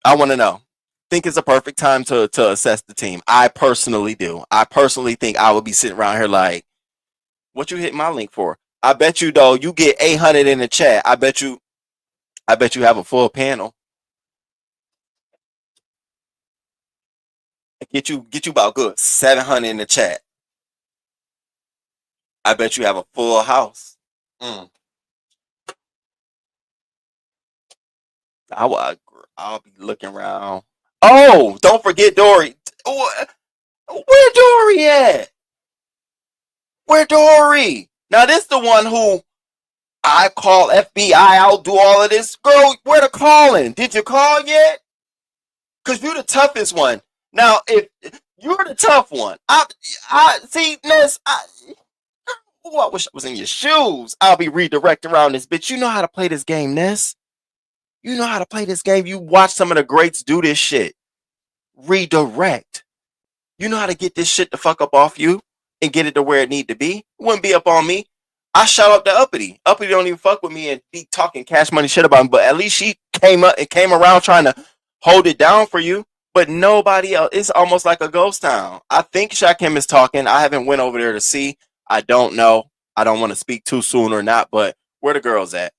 I want to know. Think it's a perfect time to assess the team. I personally do. I personally think I would be sitting around here like, what you hit my link for? I bet you though, you get 800 in the chat. I bet you have a full panel. Get you about good 700 in the chat. I bet you have a full house. Mm. I'll be looking around. Oh, don't forget Dory. Where Dory at? Where Dory? Now this the one who I call FBI. I'll do all of this. Girl, where the calling? Did you call yet? Cause you're the toughest one. Now, if you're the tough one, I see, Ness. I wish I was in your shoes. I'll be redirecting around this bitch. You know how to play this game, Ness. You know how to play this game. You watch some of the greats do this shit. Redirect. You know how to get this shit the fuck up off you and get it to where it need to be. It wouldn't be up on me. I shout out to Uppity. Uppity don't even fuck with me and be talking cash money shit about him, but at least she came up and came around trying to hold it down for you. But nobody else. It's almost like a ghost town. I think Shakim is talking. I haven't went over there to see. I don't know. I don't want to speak too soon or not, but where the girls at?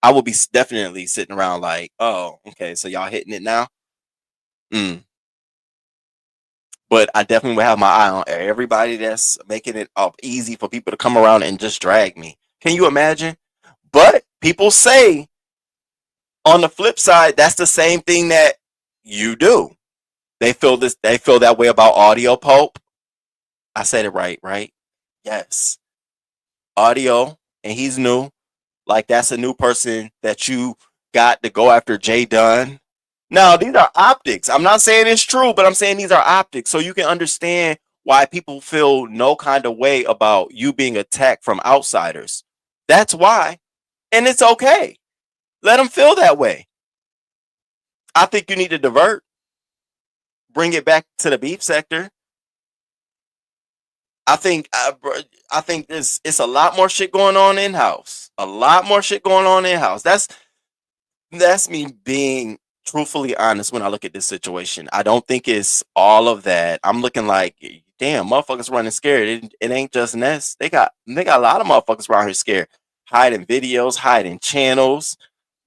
I will be definitely sitting around like, oh, okay, so y'all hitting it now? But I definitely will have my eye on everybody that's making it up easy for people to come around and just drag me. Can you imagine? But people say on the flip side, that's the same thing that you do. They feel that way about Audio Pope. I said it right? Yes. Audio, and he's new. Like that's a new person that you got to go after Jay Dunn. Now, these are optics. I'm not saying it's true, but I'm saying these are optics. So you can understand why people feel no kind of way about you being attacked from outsiders. That's why. And it's okay. Let them feel that way. I think you need to divert. Bring it back to the beef sector. I think it's a lot more shit going on in house. A lot more shit going on in house. That's me being truthfully honest when I look at this situation. I don't think it's all of that. I'm looking like, damn, motherfuckers running scared. It ain't just Ness. They got a lot of motherfuckers around here scared, hiding videos, hiding channels.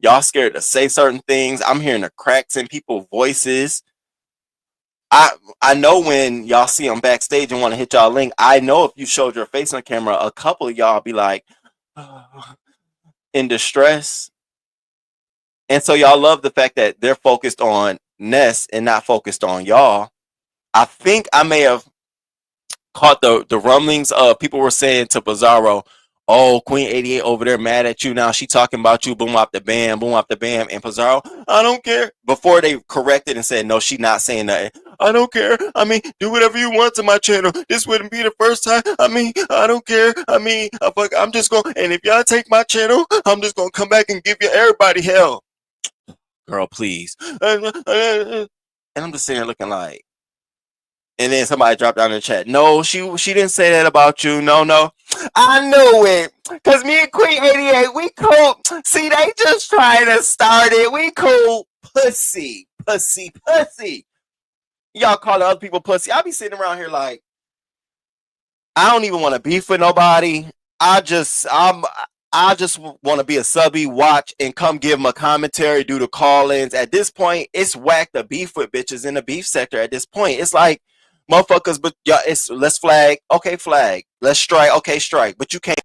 Y'all scared to say certain things. I'm hearing the cracks in people's voices. I know when y'all see them backstage and want to hit y'all link, I know if you showed your face on camera, a couple of y'all be like in distress. And so y'all love the fact that they're focused on Ness and not focused on y'all. I think I may have caught the rumblings of people were saying to Bizarro, oh, Queen 88 over there mad at you now. She talking about you. Boom, up the bam, boom, up the bam. And Bizarro, I don't care. Before they corrected and said, no, she not saying nothing. I don't care. I mean, do whatever you want to my channel. This wouldn't be the first time. I mean, I don't care. I mean, I'm just going, and if y'all take my channel, I'm just going to come back and give you everybody hell. Girl, please. And I'm just sitting there looking like, and then somebody dropped down in the chat. No, she didn't say that about you. No. I knew it. Because me and Queen 88, we cool. See, they just trying to start it. We cool. Pussy. Y'all calling other people pussy. I be sitting around here like, I don't even want to beef with nobody. I just want to be a subby, watch, and come give them a commentary, do the call-ins. At this point, it's whack the beef with bitches in the beef sector. At this point, it's like, motherfuckers, but yeah, it's let's flag, okay, flag. Let's strike, okay, strike. But you can't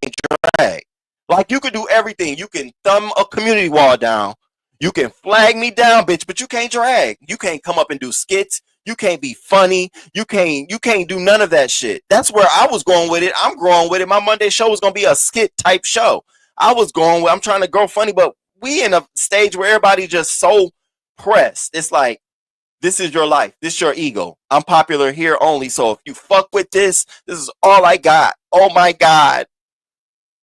drag. Like you can do everything. You can thumb a community wall down. You can flag me down, bitch, but you can't drag. You can't come up and do skits. You can't be funny. You can't do none of that shit. That's where I was going with it. I'm growing with it. My Monday show was gonna be a skit type show. I'm trying to grow funny, but we in a stage where everybody just so pressed. It's like, this is your life. This is your ego. I'm popular here only. So if you fuck with this is all I got. Oh my God.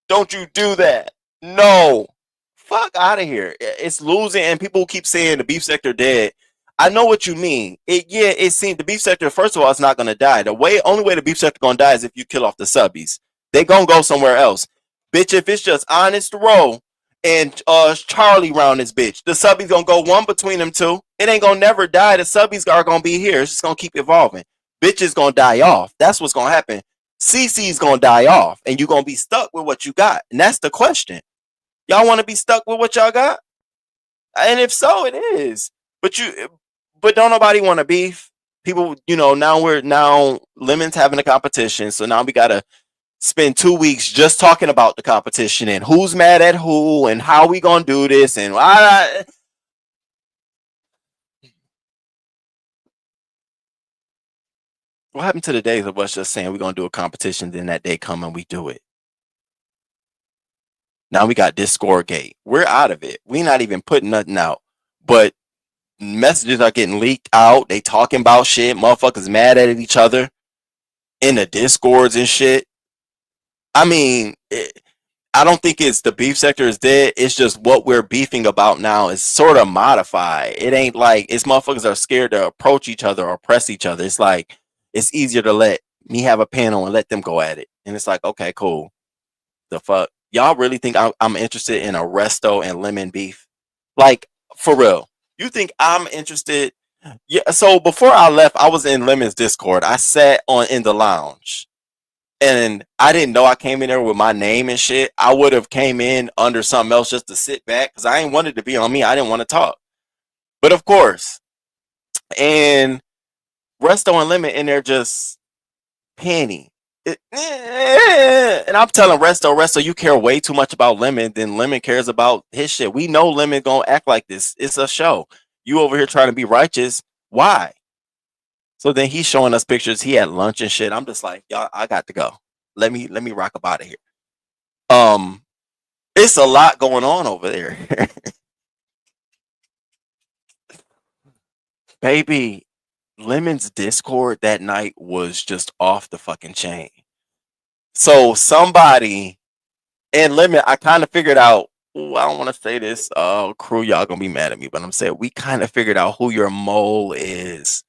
Don't you do that. No. Fuck out of here. It's losing, and people keep saying the beef sector dead. I know what you mean. It seems the beef sector, first of all, it's not gonna die. Only way the beef sector gonna die is if you kill off the subbies. They gonna go somewhere else. Bitch, if it's just Honest Row and Charlie round this bitch, the subbies gonna go one between them two. It ain't gonna never die. The subbies are gonna be here. It's just gonna keep evolving. Bitch is gonna die off. That's what's gonna happen. CC's gonna die off, and you gonna be stuck with what you got. And that's the question. Y'all want to be stuck with what y'all got? And if so, it is. But don't nobody want to beef. People, now Lemon's having a competition, so now we gotta spend 2 weeks just talking about the competition and who's mad at who and how we gonna do this and what happened to the days of us just saying we're gonna do a competition, then that day come and we do it. Now we got Discord gate. We're out of it. We not even putting nothing out, but messages are getting leaked out. They talking about shit. Motherfuckers mad at each other in the Discords and shit. I mean, I don't think it's the beef sector is dead. It's just what we're beefing about now is sort of modified. It ain't like it's motherfuckers are scared to approach each other or press each other. It's like it's easier to let me have a panel and let them go at it. And it's like, okay, cool. The fuck? Y'all really think I'm interested in a Resto and Lemon beef? Like, for real. You think I'm interested? Yeah. So before I left, I was in Lemon's Discord. I sat in the lounge. And I didn't know I came in there with my name and shit. I would have came in under something else just to sit back because I ain't wanted to be on me. I didn't want to talk. But of course. And Resto and Lemon in there just penny. And I'm telling Resto, you care way too much about Lemon than Lemon cares about his shit. We know Lemon gonna act like this. It's a show. You over here trying to be righteous. Why? So then he's showing us pictures. He had lunch and shit. I'm just like, y'all, I got to go. Let me rock up out of here. It's a lot going on over there. Baby, Lemon's Discord that night was just off the fucking chain. So somebody and Lemon, I kind of figured out. Ooh, I don't want to say this. Crew, y'all gonna be mad at me, but I'm saying we kind of figured out who your mole is.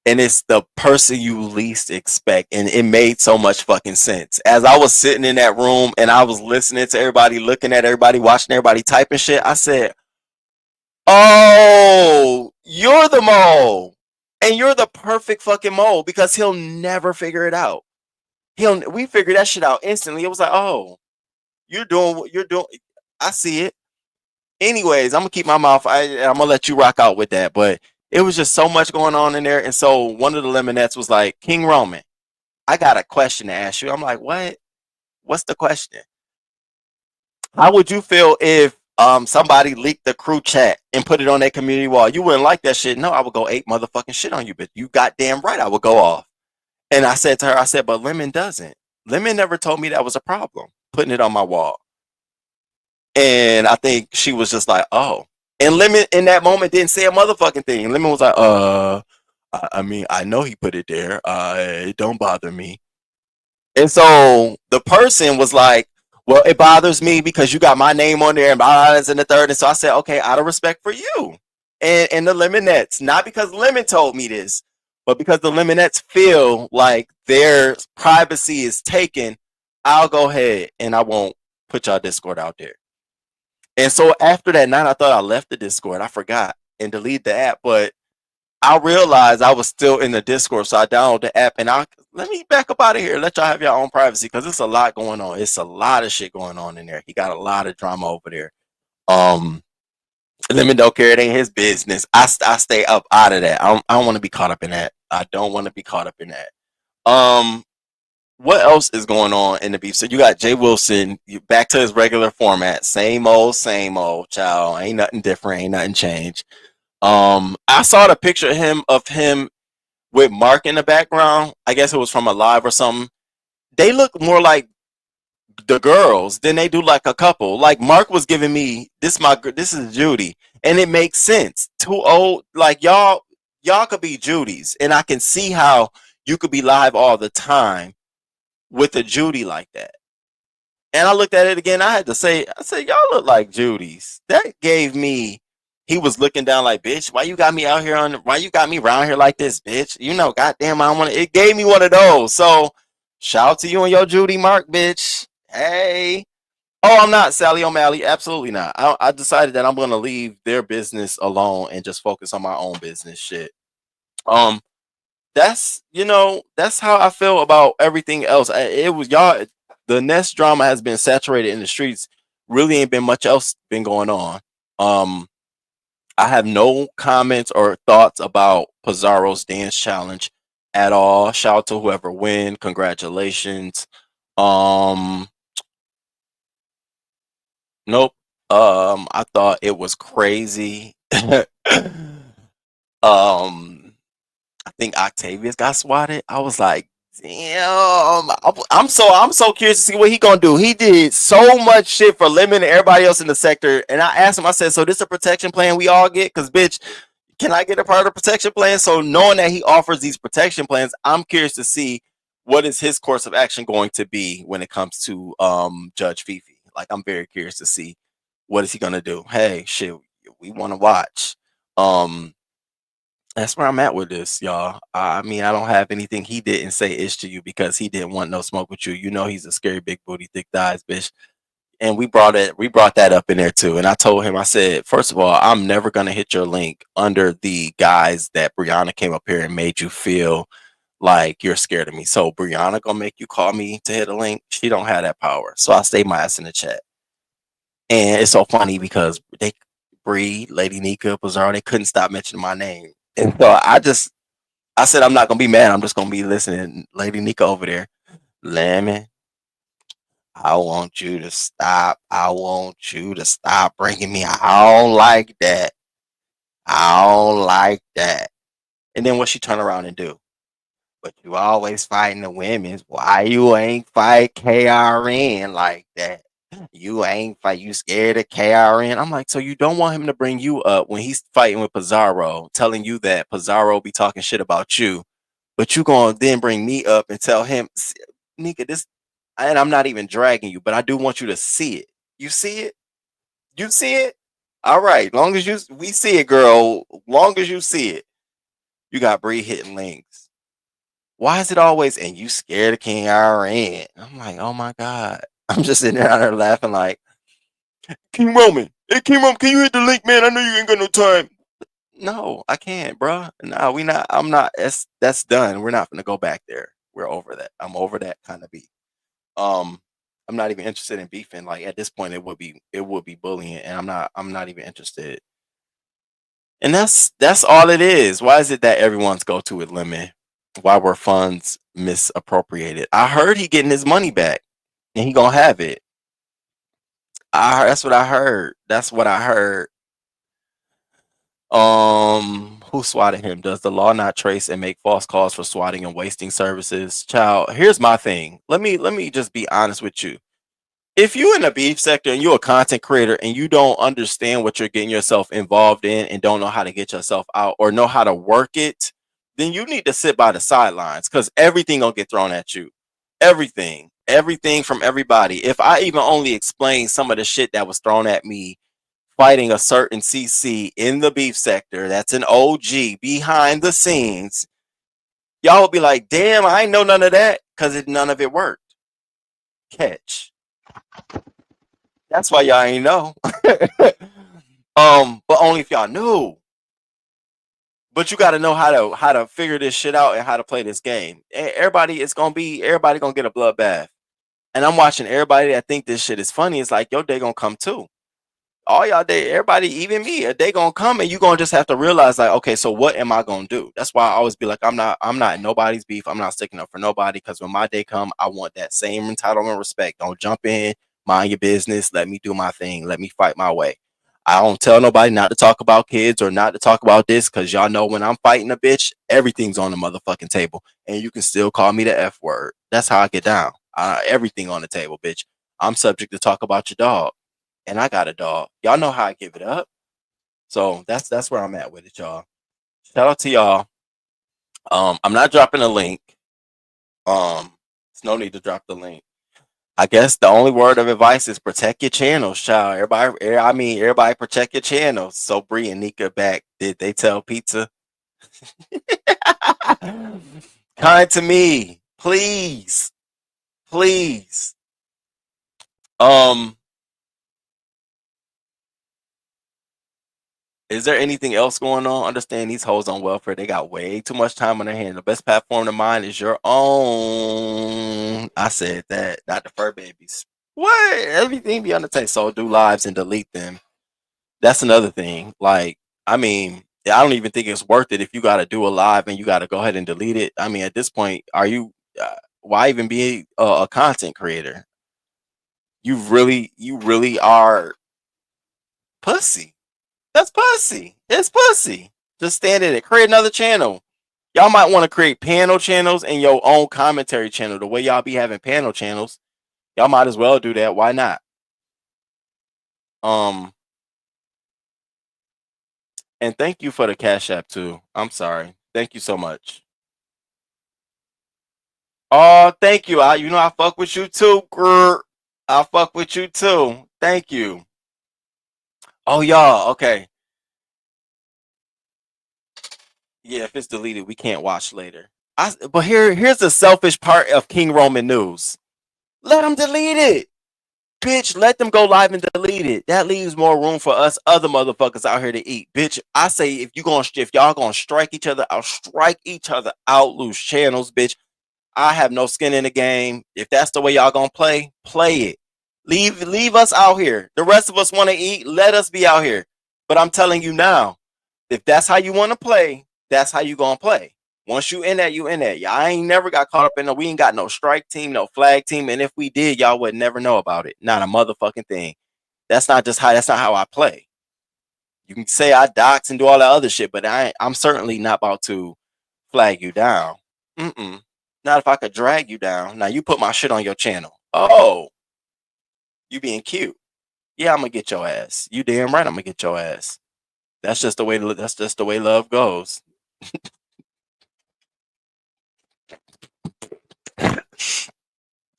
And it's the person you least expect. And it made so much fucking sense. As I was sitting in that room and I was listening to everybody, looking at everybody, watching everybody typing shit, I said, oh, you're the mole. And you're the perfect fucking mole because he'll never figure it out. We figured that shit out instantly. It was like, oh, you're doing what you're doing. I see it. Anyways, I'm going to keep my mouth. I'm going to let you rock out with that. But it was just so much going on in there. And so one of the Lemonettes was like, King Roman, I got a question to ask you. I'm like, what? What's the question? How would you feel if somebody leaked the crew chat and put it on their community wall? You wouldn't like that shit. No, I would go 8 motherfucking shit on you, bitch. You goddamn right I would go off. And I said to her, but Lemon doesn't. Lemon never told me that was a problem, putting it on my wall. And I think she was just like, oh. And Lemon in that moment didn't say a motherfucking thing. Lemon was like, I mean, I know he put it there. It don't bother me. And so the person was like, well, it bothers me because you got my name on there and this and the third. And so I said, okay, out of respect for you and the Lemonettes, not because Lemon told me this, but because the Lemonettes feel like their privacy is taken, I'll go ahead and I won't put y'all Discord out there. And so after that night, I thought I left the Discord. I forgot and deleted the app, but I realized I was still in the Discord. So I downloaded the app and let me back up out of here. Let y'all have your own privacy because it's a lot going on. It's a lot of shit going on in there. He got a lot of drama over there. Lemon don't care. It ain't his business. I stay up out of that. I don't want to be caught up in that. I don't want to be caught up in that. What else is going on in the beef? So you got Jay Wilson back to his regular format. Same old, child. Ain't nothing different. Ain't nothing changed. I saw the picture of him with Mark in the background. I guess it was from a live or something. They look more like the girls than they do like a couple. Like Mark was giving me this is Judy, and it makes sense. Too old, like y'all could be Judy's, and I can see how you could be live all the time with a Judy like that. And I looked at it again. I said, y'all look like Judy's. That gave me, he was looking down like, bitch, why you got me out here why you got me around here like this, bitch? You know, goddamn, it gave me one of those. So Shout out to you and your Judy Mark, bitch. Hey. Oh, I'm not Sally O'Malley. Absolutely not. I decided that I'm gonna leave their business alone and just focus on my own business shit. Um, that's how I feel about everything else. It was y'all. The Nest drama has been saturated in the streets. Really ain't been much else been going on. Um, I have no comments or thoughts about Pizarro's dance challenge at all. Shout out to whoever win. Congratulations. Um, nope. I thought it was crazy. I think Octavius got swatted. I was like, damn. I'm so curious to see what he gonna do. He did so much shit for Lemon and everybody else in the sector. And I asked him, I said, so this a protection plan we all get? Cause bitch, can I get a part of the protection plan? So knowing that he offers these protection plans, I'm curious to see what is his course of action going to be when it comes to Judge Fifi. Like I'm very curious to see what is he gonna do. Hey, shit, we want to watch. Um, that's where I'm at with this, y'all. I mean, I don't have anything he didn't say ish to you because he didn't want no smoke with you. You know, he's a scary big booty, thick thighs, bitch. And we brought that up in there too. And I told him, I said, first of all, I'm never gonna hit your link under the guise that Brianna came up here and made you feel like you're scared of me. So Brianna gonna make you call me to hit a link. She don't have that power. So I stay my ass in the chat. And it's so funny because they Bree, Lady Nika, Pizarro, they couldn't stop mentioning my name. And so I said I'm not gonna be mad. I'm just gonna be listening. Lady Nika over there, Lemon. I want you to stop. I want you to stop bringing me. I don't like that. I don't like that. And then what she turn around and do? But you always fighting the women's. Why you ain't fight KRN like that? You ain't fight. You scared of KRN? I'm like, so you don't want him to bring you up when he's fighting with Pizarro, telling you that Pizarro be talking shit about you, but you gonna then bring me up and tell him, Nika, this, and I'm not even dragging you, but I do want you to see it. You see it? You see it? All right. Long as we see it, girl. Long as you see it, you got Bree hitting links. Why is it always, and you scared of King RN? I'm like, oh my God. I'm just sitting there laughing like, King Roman. Hey, King Roman, can you hit the link, man? I know you ain't got no time. No, I can't, bro. No, we not. I'm not. That's done. We're not gonna go back there. We're over that. I'm over that kind of beef. Um, I'm not even interested in beefing. Like at this point, it would be bullying, and I'm not even interested. And that's all it is. Why is it that everyone's go to with Lemon? Why were funds misappropriated? I heard he getting his money back, and he gonna have it. That's what I heard. That's what I heard. Who swatted him? Does the law not trace and make false calls for swatting and wasting services? Child, here's my thing. Let me just be honest with you. If you in the beef sector and you're a content creator and you don't understand what you're getting yourself involved in and don't know how to get yourself out or know how to work it, then you need to sit by the sidelines because everything gonna get thrown at you. Everything from everybody. If I even only explain some of the shit that was thrown at me fighting a certain CC in the beef sector, that's an OG behind the scenes, y'all will be like, damn, I ain't know none of that because none of it worked. Catch. That's why y'all ain't know. But only if y'all knew. But you got to know how to figure this shit out and how to play this game. Everybody gonna get a bloodbath. And I'm watching everybody that think this shit is funny. It's like, yo, they gonna come too. All y'all day, everybody, even me, they gonna come and you gonna just have to realize like, okay, so what am I gonna do? That's why I always be like, I'm not in nobody's beef. I'm not sticking up for nobody because when my day come, I want that same entitlement respect. Don't jump in, mind your business, let me do my thing, let me fight my way. I don't tell nobody not to talk about kids or not to talk about this because y'all know when I'm fighting a bitch, everything's on the motherfucking table. And you can still call me the F word. That's how I get down. Everything on the table, bitch. I'm subject to talk about your dog and I got a dog. Y'all know how I give it up. So that's where I'm at with it, y'all. Shout out to y'all. I'm not dropping a link. There's no need to drop the link. I guess the only word of advice is protect your channels, child. Everybody protect your channels. So Bree and Nika back. Did they tell pizza? Kind to me, please. Please. Um, is there anything else going on? Understand these hoes on welfare. They got way too much time on their hands. The best platform to mine is your own. I said that, not the fur babies. What? Everything be on the tape. So do lives and delete them. That's another thing. Like, I mean, I don't even think it's worth it if you got to do a live and you got to go ahead and delete it. I mean, at this point, are you? Why even be a content creator? You really are pussy. That's pussy. It's pussy. Just stand in it. Create another channel. Y'all might want to create panel channels and your own commentary channel. The way y'all be having panel channels, y'all might as well do that. Why not? Um, and thank you for the Cash App too. I'm sorry. Thank you so much. Oh, thank you. You know I fuck with you too. Grr. I fuck with you too. Thank you. Oh, y'all. Okay. Yeah, if it's deleted, we can't watch later. But here's the selfish part of King Roman news. Let them delete it. Bitch, let them go live and delete it. That leaves more room for us other motherfuckers out here to eat. Bitch, I say if y'all gonna strike each other out, strike each other out, lose channels, bitch. I have no skin in the game. If that's the way y'all gonna play, play it. Leave us out here. The rest of us want to eat. Let us be out here. But I'm telling you now, if that's how you want to play, that's how you gonna play. Once you in that, you in that. Y'all ain't never got caught up in we ain't got no strike team, no flag team, and if we did, y'all would never know about it. Not a motherfucking thing. That's not how I play. You can say I dox and do all that other shit, but I'm certainly not about to flag you down. Mm-mm. Not if I could drag you down. Now you put my shit on your channel. Oh, you being cute. Yeah, I'm gonna get your ass. You damn right I'm gonna get your ass. That's just the way love goes.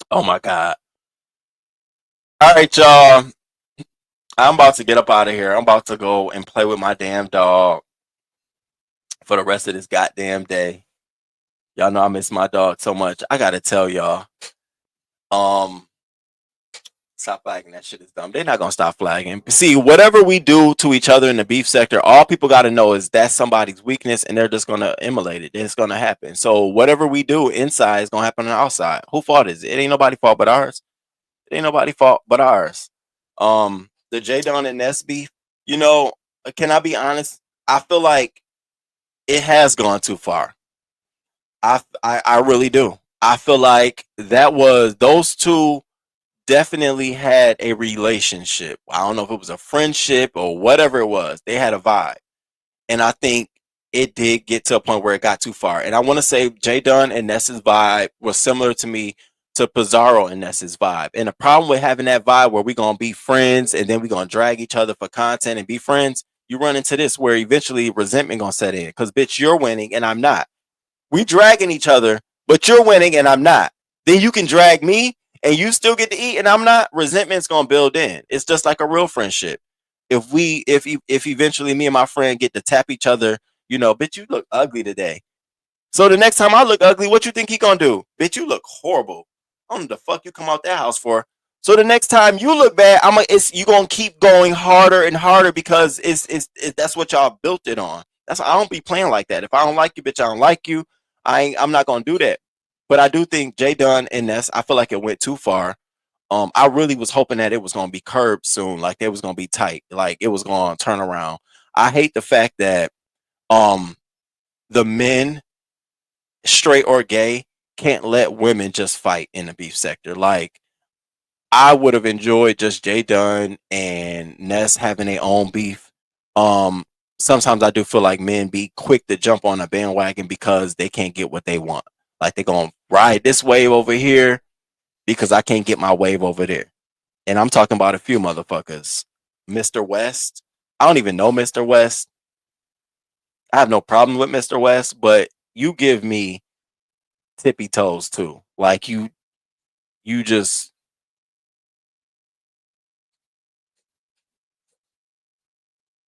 Oh my god. All right, y'all. I'm about to get up out of here. I'm about to go and play with my damn dog for the rest of this goddamn day. Y'all know I miss my dog so much. I gotta tell y'all. Um, Stop flagging. That shit is dumb. They're not gonna stop flagging. See, whatever we do to each other in the beef sector, all people gotta know is that's somebody's weakness, and they're just gonna emulate it. It's gonna happen. So whatever we do inside is gonna happen on the outside. Who fault is it? It ain't nobody's fault but ours. It ain't nobody's fault but ours. The J Don and Ness beef. You know, can I be honest? I feel like it has gone too far. I really do. I feel like those two definitely had a relationship. I don't know if it was a friendship or whatever it was. They had a vibe. And I think it did get to a point where it got too far. And I want to say J Dunn and Ness's vibe was similar to me to Pizarro and Ness's vibe. And the problem with having that vibe where we're going to be friends and then we're going to drag each other for content and be friends, you run into this where eventually resentment going to set in. Because, bitch, you're winning and I'm not. We dragging each other, but you're winning and I'm not. Then you can drag me and you still get to eat and I'm not. Resentment's gonna build in. It's just like a real friendship. If eventually me and my friend get to tap each other, bitch, you look ugly today. So the next time I look ugly, what you think he gonna do? Bitch, you look horrible. I don't know the fuck you come out that house for. So the next time you look bad, you gonna keep going harder and harder because that's what y'all built it on. I don't be playing like that. If I don't like you, bitch, I don't like you. I'm not gonna do that. But I do think J Dunn and Ness, I feel like it went too far. I really was hoping that it was gonna be curbed soon, like it was gonna be tight, like it was gonna turn around. I hate the fact that the men, straight or gay, can't let women just fight in the beef sector. Like I would have enjoyed just J Dunn and Ness having their own beef. Um, Sometimes I do feel like men be quick to jump on a bandwagon because they can't get what they want. Like they're gonna ride this wave over here because I can't get my wave over there. And I'm talking about a few motherfuckers. Mr. West. I don't even know Mr. West. I have no problem with Mr. West, but you give me tippy toes too. Like you just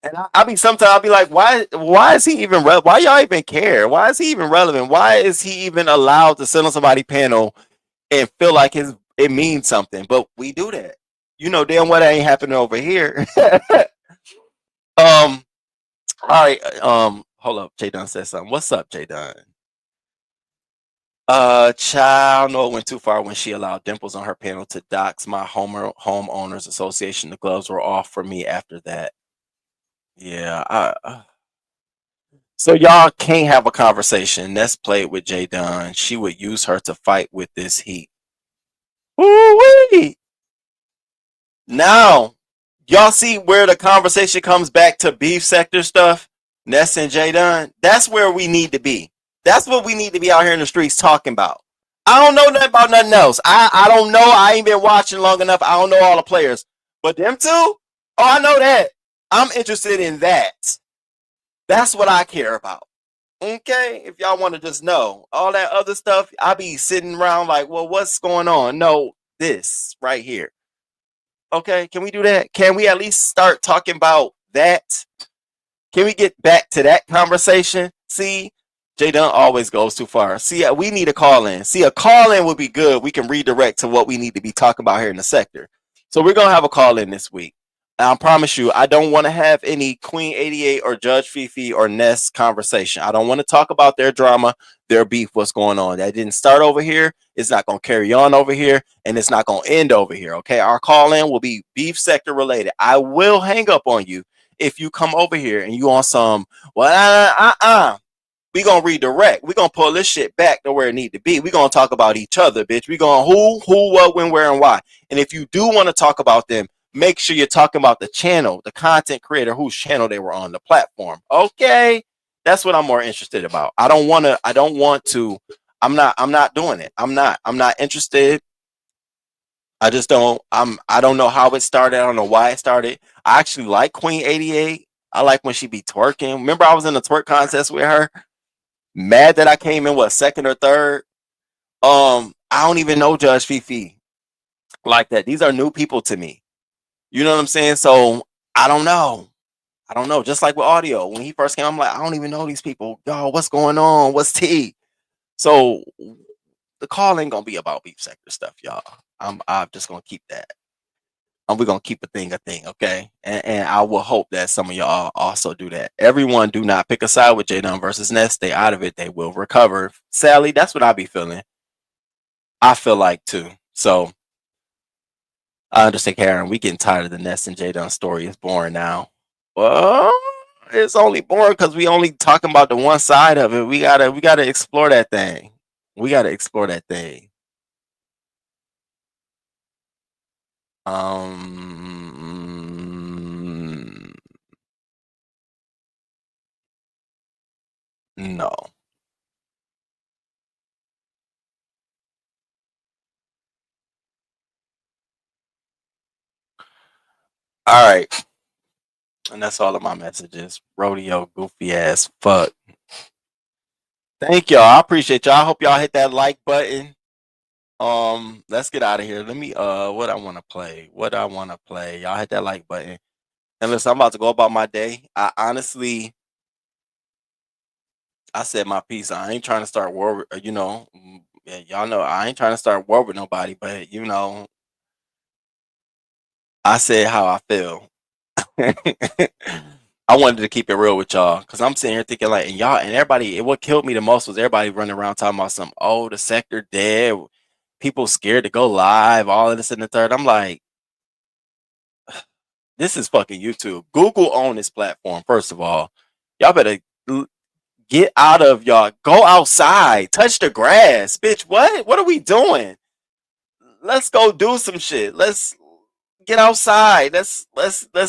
and I be sometimes I'll be like, why is he even why y'all even care? Why is he even relevant? Why is he even allowed to sit on somebody's panel and feel like it means something. But we do that. You know damn well that ain't happening over here. All right. Hold up. Jay Dunn said something. What's up, Jay Dunn? Child, no, it went too far when she allowed Dimples on her panel to dox my homeowners association. The gloves were off for me after that. Yeah. So y'all can't have a conversation. Ness played with Jay Dunn. She would use her to fight with this heat. Woo-wee! Now, y'all see where the conversation comes back to beef sector stuff? Ness and Jay Dunn. That's where we need to be. That's what we need to be out here in the streets talking about. I don't know nothing about nothing else. I don't know. I ain't been watching long enough. I don't know all the players. But them two? Oh, I know that. I'm interested in that. That's what I care about. Okay? If y'all want to just know. All that other stuff, I be sitting around like, well, what's going on? No, this right here. Okay, can we do that? Can we at least start talking about that? Can we get back to that conversation? See, Jay Dunn always goes too far. See, we need a call in. See, a call in would be good. We can redirect to what we need to be talking about here in the sector. So we're gonna have a call in this week. I promise you, I don't want to have any Queen 88 or Judge Fifi or Ness conversation. I don't want to talk about their drama, their beef, what's going on. That didn't start over here. It's not going to carry on over here, and it's not going to end over here. Okay, our call in will be beef sector related. I will hang up on you if you come over here and you on some, well, we gonna redirect. We gonna pull this shit back to where it need to be. We gonna talk about each other, bitch. We gonna who, what, when, where, and why. And if you do want to talk about them, make sure you're talking about the channel, the content creator whose channel they were on the platform. Okay, that's what I'm more interested about. I don't want to. I'm not doing it. I'm not interested. I just don't. I don't know how it started. I don't know why it started. I actually like Queen 88. I like when she be twerking. Remember, I was in a twerk contest with her. Mad that I came in second or third. I don't even know Judge Fifi like that. These are new people to me. You know what I'm saying? So I don't know. I don't know. Just like with audio, when he first came, I'm like, I don't even know these people. Yo, what's going on? What's tea? So the call ain't gonna be about beef sector stuff, y'all. I'm just gonna keep that. And we're gonna keep a thing, okay? And I will hope that some of y'all also do that. Everyone do not pick a side with J Dunn versus Ness. Stay out of it. They will recover. Sally, that's what I be feeling. I feel like too. So I understand, Karen. We getting tired of the Ness and J Dunn story. It's boring now. Well, it's only boring because we only talking about the one side of it. We gotta explore that thing. We gotta explore that thing. No. All right. And that's all of my messages. Rodeo, goofy ass fuck. Thank y'all. I appreciate y'all. I hope y'all hit that like button. Let's get out of here. Let me what I want to play. Y'all hit that like button. And listen, I'm about to go about my day. I honestly I said my piece. I ain't trying to start war, yeah, y'all know I ain't trying to start war with nobody, but I said how I feel. I wanted to keep it real with y'all because I'm sitting here thinking like, and y'all and everybody. What killed me the most was everybody running around talking about some, oh, the sector dead. People scared to go live. All of this and the third. I'm like, this is fucking YouTube. Google own this platform. First of all, y'all better get out of y'all. Go outside. Touch the grass, bitch. What are we doing? Let's go do some shit. Let's get outside. Let's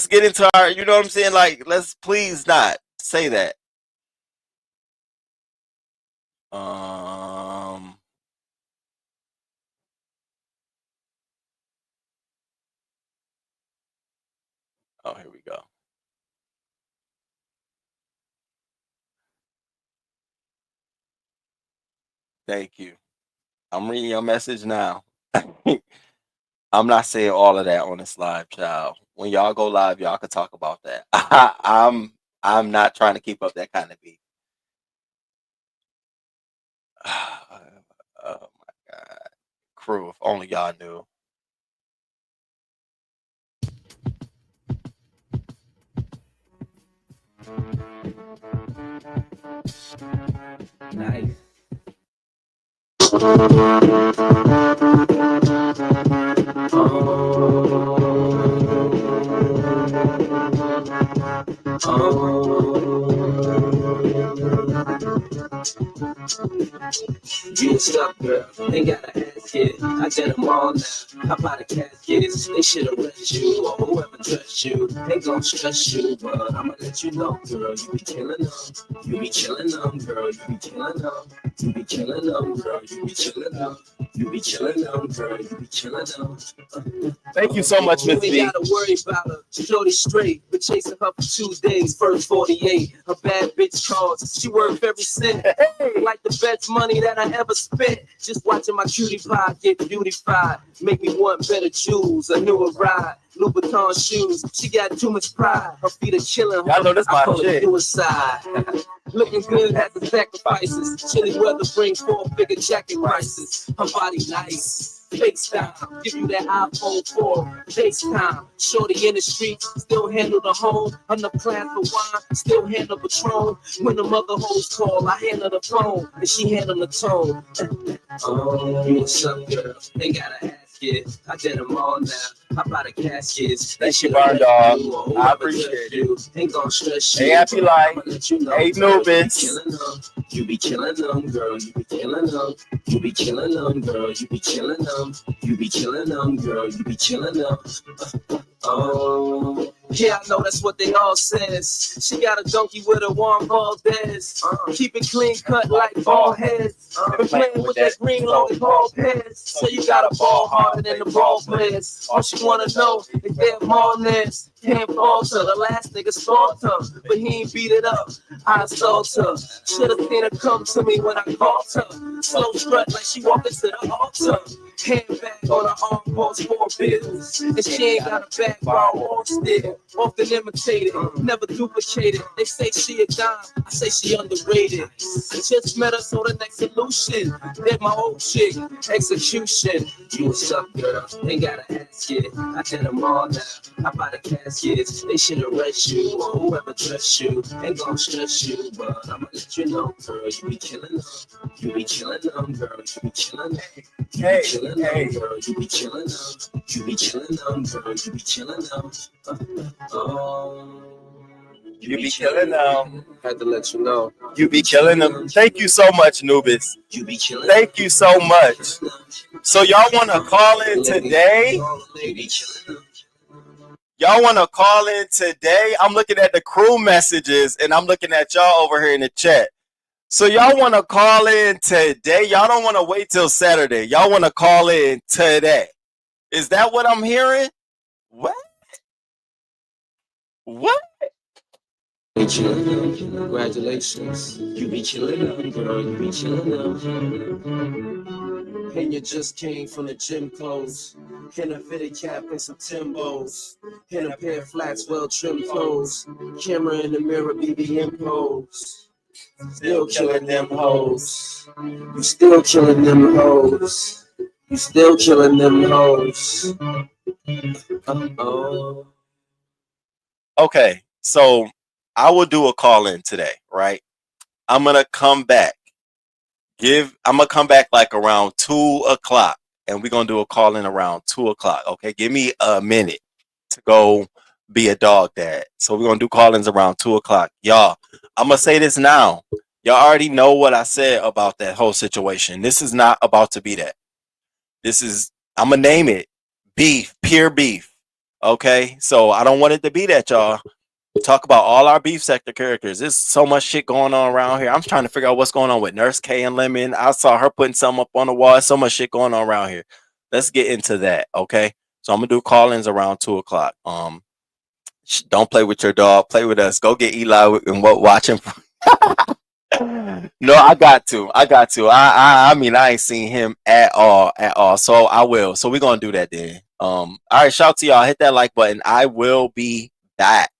get into our. You know what I'm saying? Like, let's please not say that. Um. Oh, here we go. Thank you. I'm reading your message now. I'm not saying all of that on this live, child. When y'all go live, y'all can talk about that. I'm not trying to keep up that kind of beat. Oh my god. crew. If only y'all knew. Nice. You stuck, girl. Ain't gotta ask it. I did them all now. How about the caskets? They should arrest you or whoever dressed you. Ain't gon' stress you, but I'ma let you know, girl. You be killing them. You be killing them, girl. You be killing them. You be killing them, girl. You be killing them. You be killing them, girl. You be killing them. Thank you so much, You Miss ain't B. gotta worry about her. Shorty straight. Been chasing her for 2 days. First 48. Her bad bitch calls. She worth every cent. Like the best money that I ever spent. Just watching my cutie pie get beautified. Make me want better jewels. A newer ride. Louboutin shoes. She got too much pride. Her feet are killing her. Y'all know this I my call shit. it suicide. Looking good has the sacrifices. Chilly weather brings 4-figure jacket prices. Her body nice. FaceTime, give you that iPhone 4. FaceTime, shorty in the streets, still handle the home. On the plan for wine, still handle Patron. When the mother hoes call, I handle the phone, and she handle the tone. Oh, what's up, girl? Ain't gotta ask it. I did them all now. How about the caskets? That shit Burn dog. I I appreciate you. Ain't gon' stress you. Hey, happy life. I'ma let you know, Hey, girl, Nubis. you be killing them, girl. You be killing them. You be killing them, girl. You be killing them. You be killing them, girl. You be killing them. Oh, yeah, I know that's what they all says. She got a donkey with a warm ball dance. Keep it clean cut like ball heads. Been playing with that green loaded ball pants. So you got a ball harder than the ball players. All she wanna know is their ballness. Can't falter. The last nigga stalked her, but he ain't beat it up. I assault her. Should've seen her come to me when I called her. Slow strut like she walking to the altar. Handbag on her arm, pulls 4 bills. And she ain't got a back bar or still. Often imitated, never duplicated. They say she a dime, I say she underrated. I just met her, so the next solution. Did my old chick, execution. You what's up, girl? Ain't gotta ask it. I did them all now. I buy the caskets. They should arrest you or whoever dressed you. Ain't gon' stress you, but I'ma let you know, girl. You be killing them. You be killing them, girl. You be killing them. You be killing them, girl. You be killing them. You be killing them, girl. You be killing them. Oh, You be killing them. had to let you know. You be killing them. Thank you so much, Nubis. You be killing. Thank you so much. So y'all want to call in today? Y'all want to call in today? I'm looking at the crew messages and I'm looking at y'all over here in the chat. So y'all want to call in today? Y'all don't want to wait till Saturday. Y'all want to call in today. Is that what I'm hearing? What? What? Congratulations. You be killing them, girl. You be killing them. And you just came from the gym clothes. In a fitted cap and some Timbos. In a pair of flats, well trimmed clothes. Camera in the mirror, BBM pose. Still killing them hoes. You still killing them hoes. You still killing them hoes. Uh-oh. Okay, so I will do a call in today, right? I'm gonna come back. I'm gonna come back like around 2:00, and we're gonna do a call in around 2:00. Okay, give me a minute to go be a dog dad. So we're gonna do call-ins around 2:00. Y'all, I'm gonna say this now. Y'all already know what I said about that whole situation. This is not about to be that. I'm gonna name it beef, pure beef. Okay, so I don't want it to be that, y'all. Talk about all our beef sector characters. There's so much shit going on around here. I'm trying to figure out what's going on with Nurse K and Lemon. I saw her putting something up on the wall. So much shit going on around here. Let's get into that, okay? So I'm gonna do call-ins around 2:00. Don't play with your dog. Play with us. Go get Eli and watch him. No, I got to. I mean, I ain't seen him at all. So I will. So we're gonna do that then. All right, shout to y'all. Hit that like button. I will be back.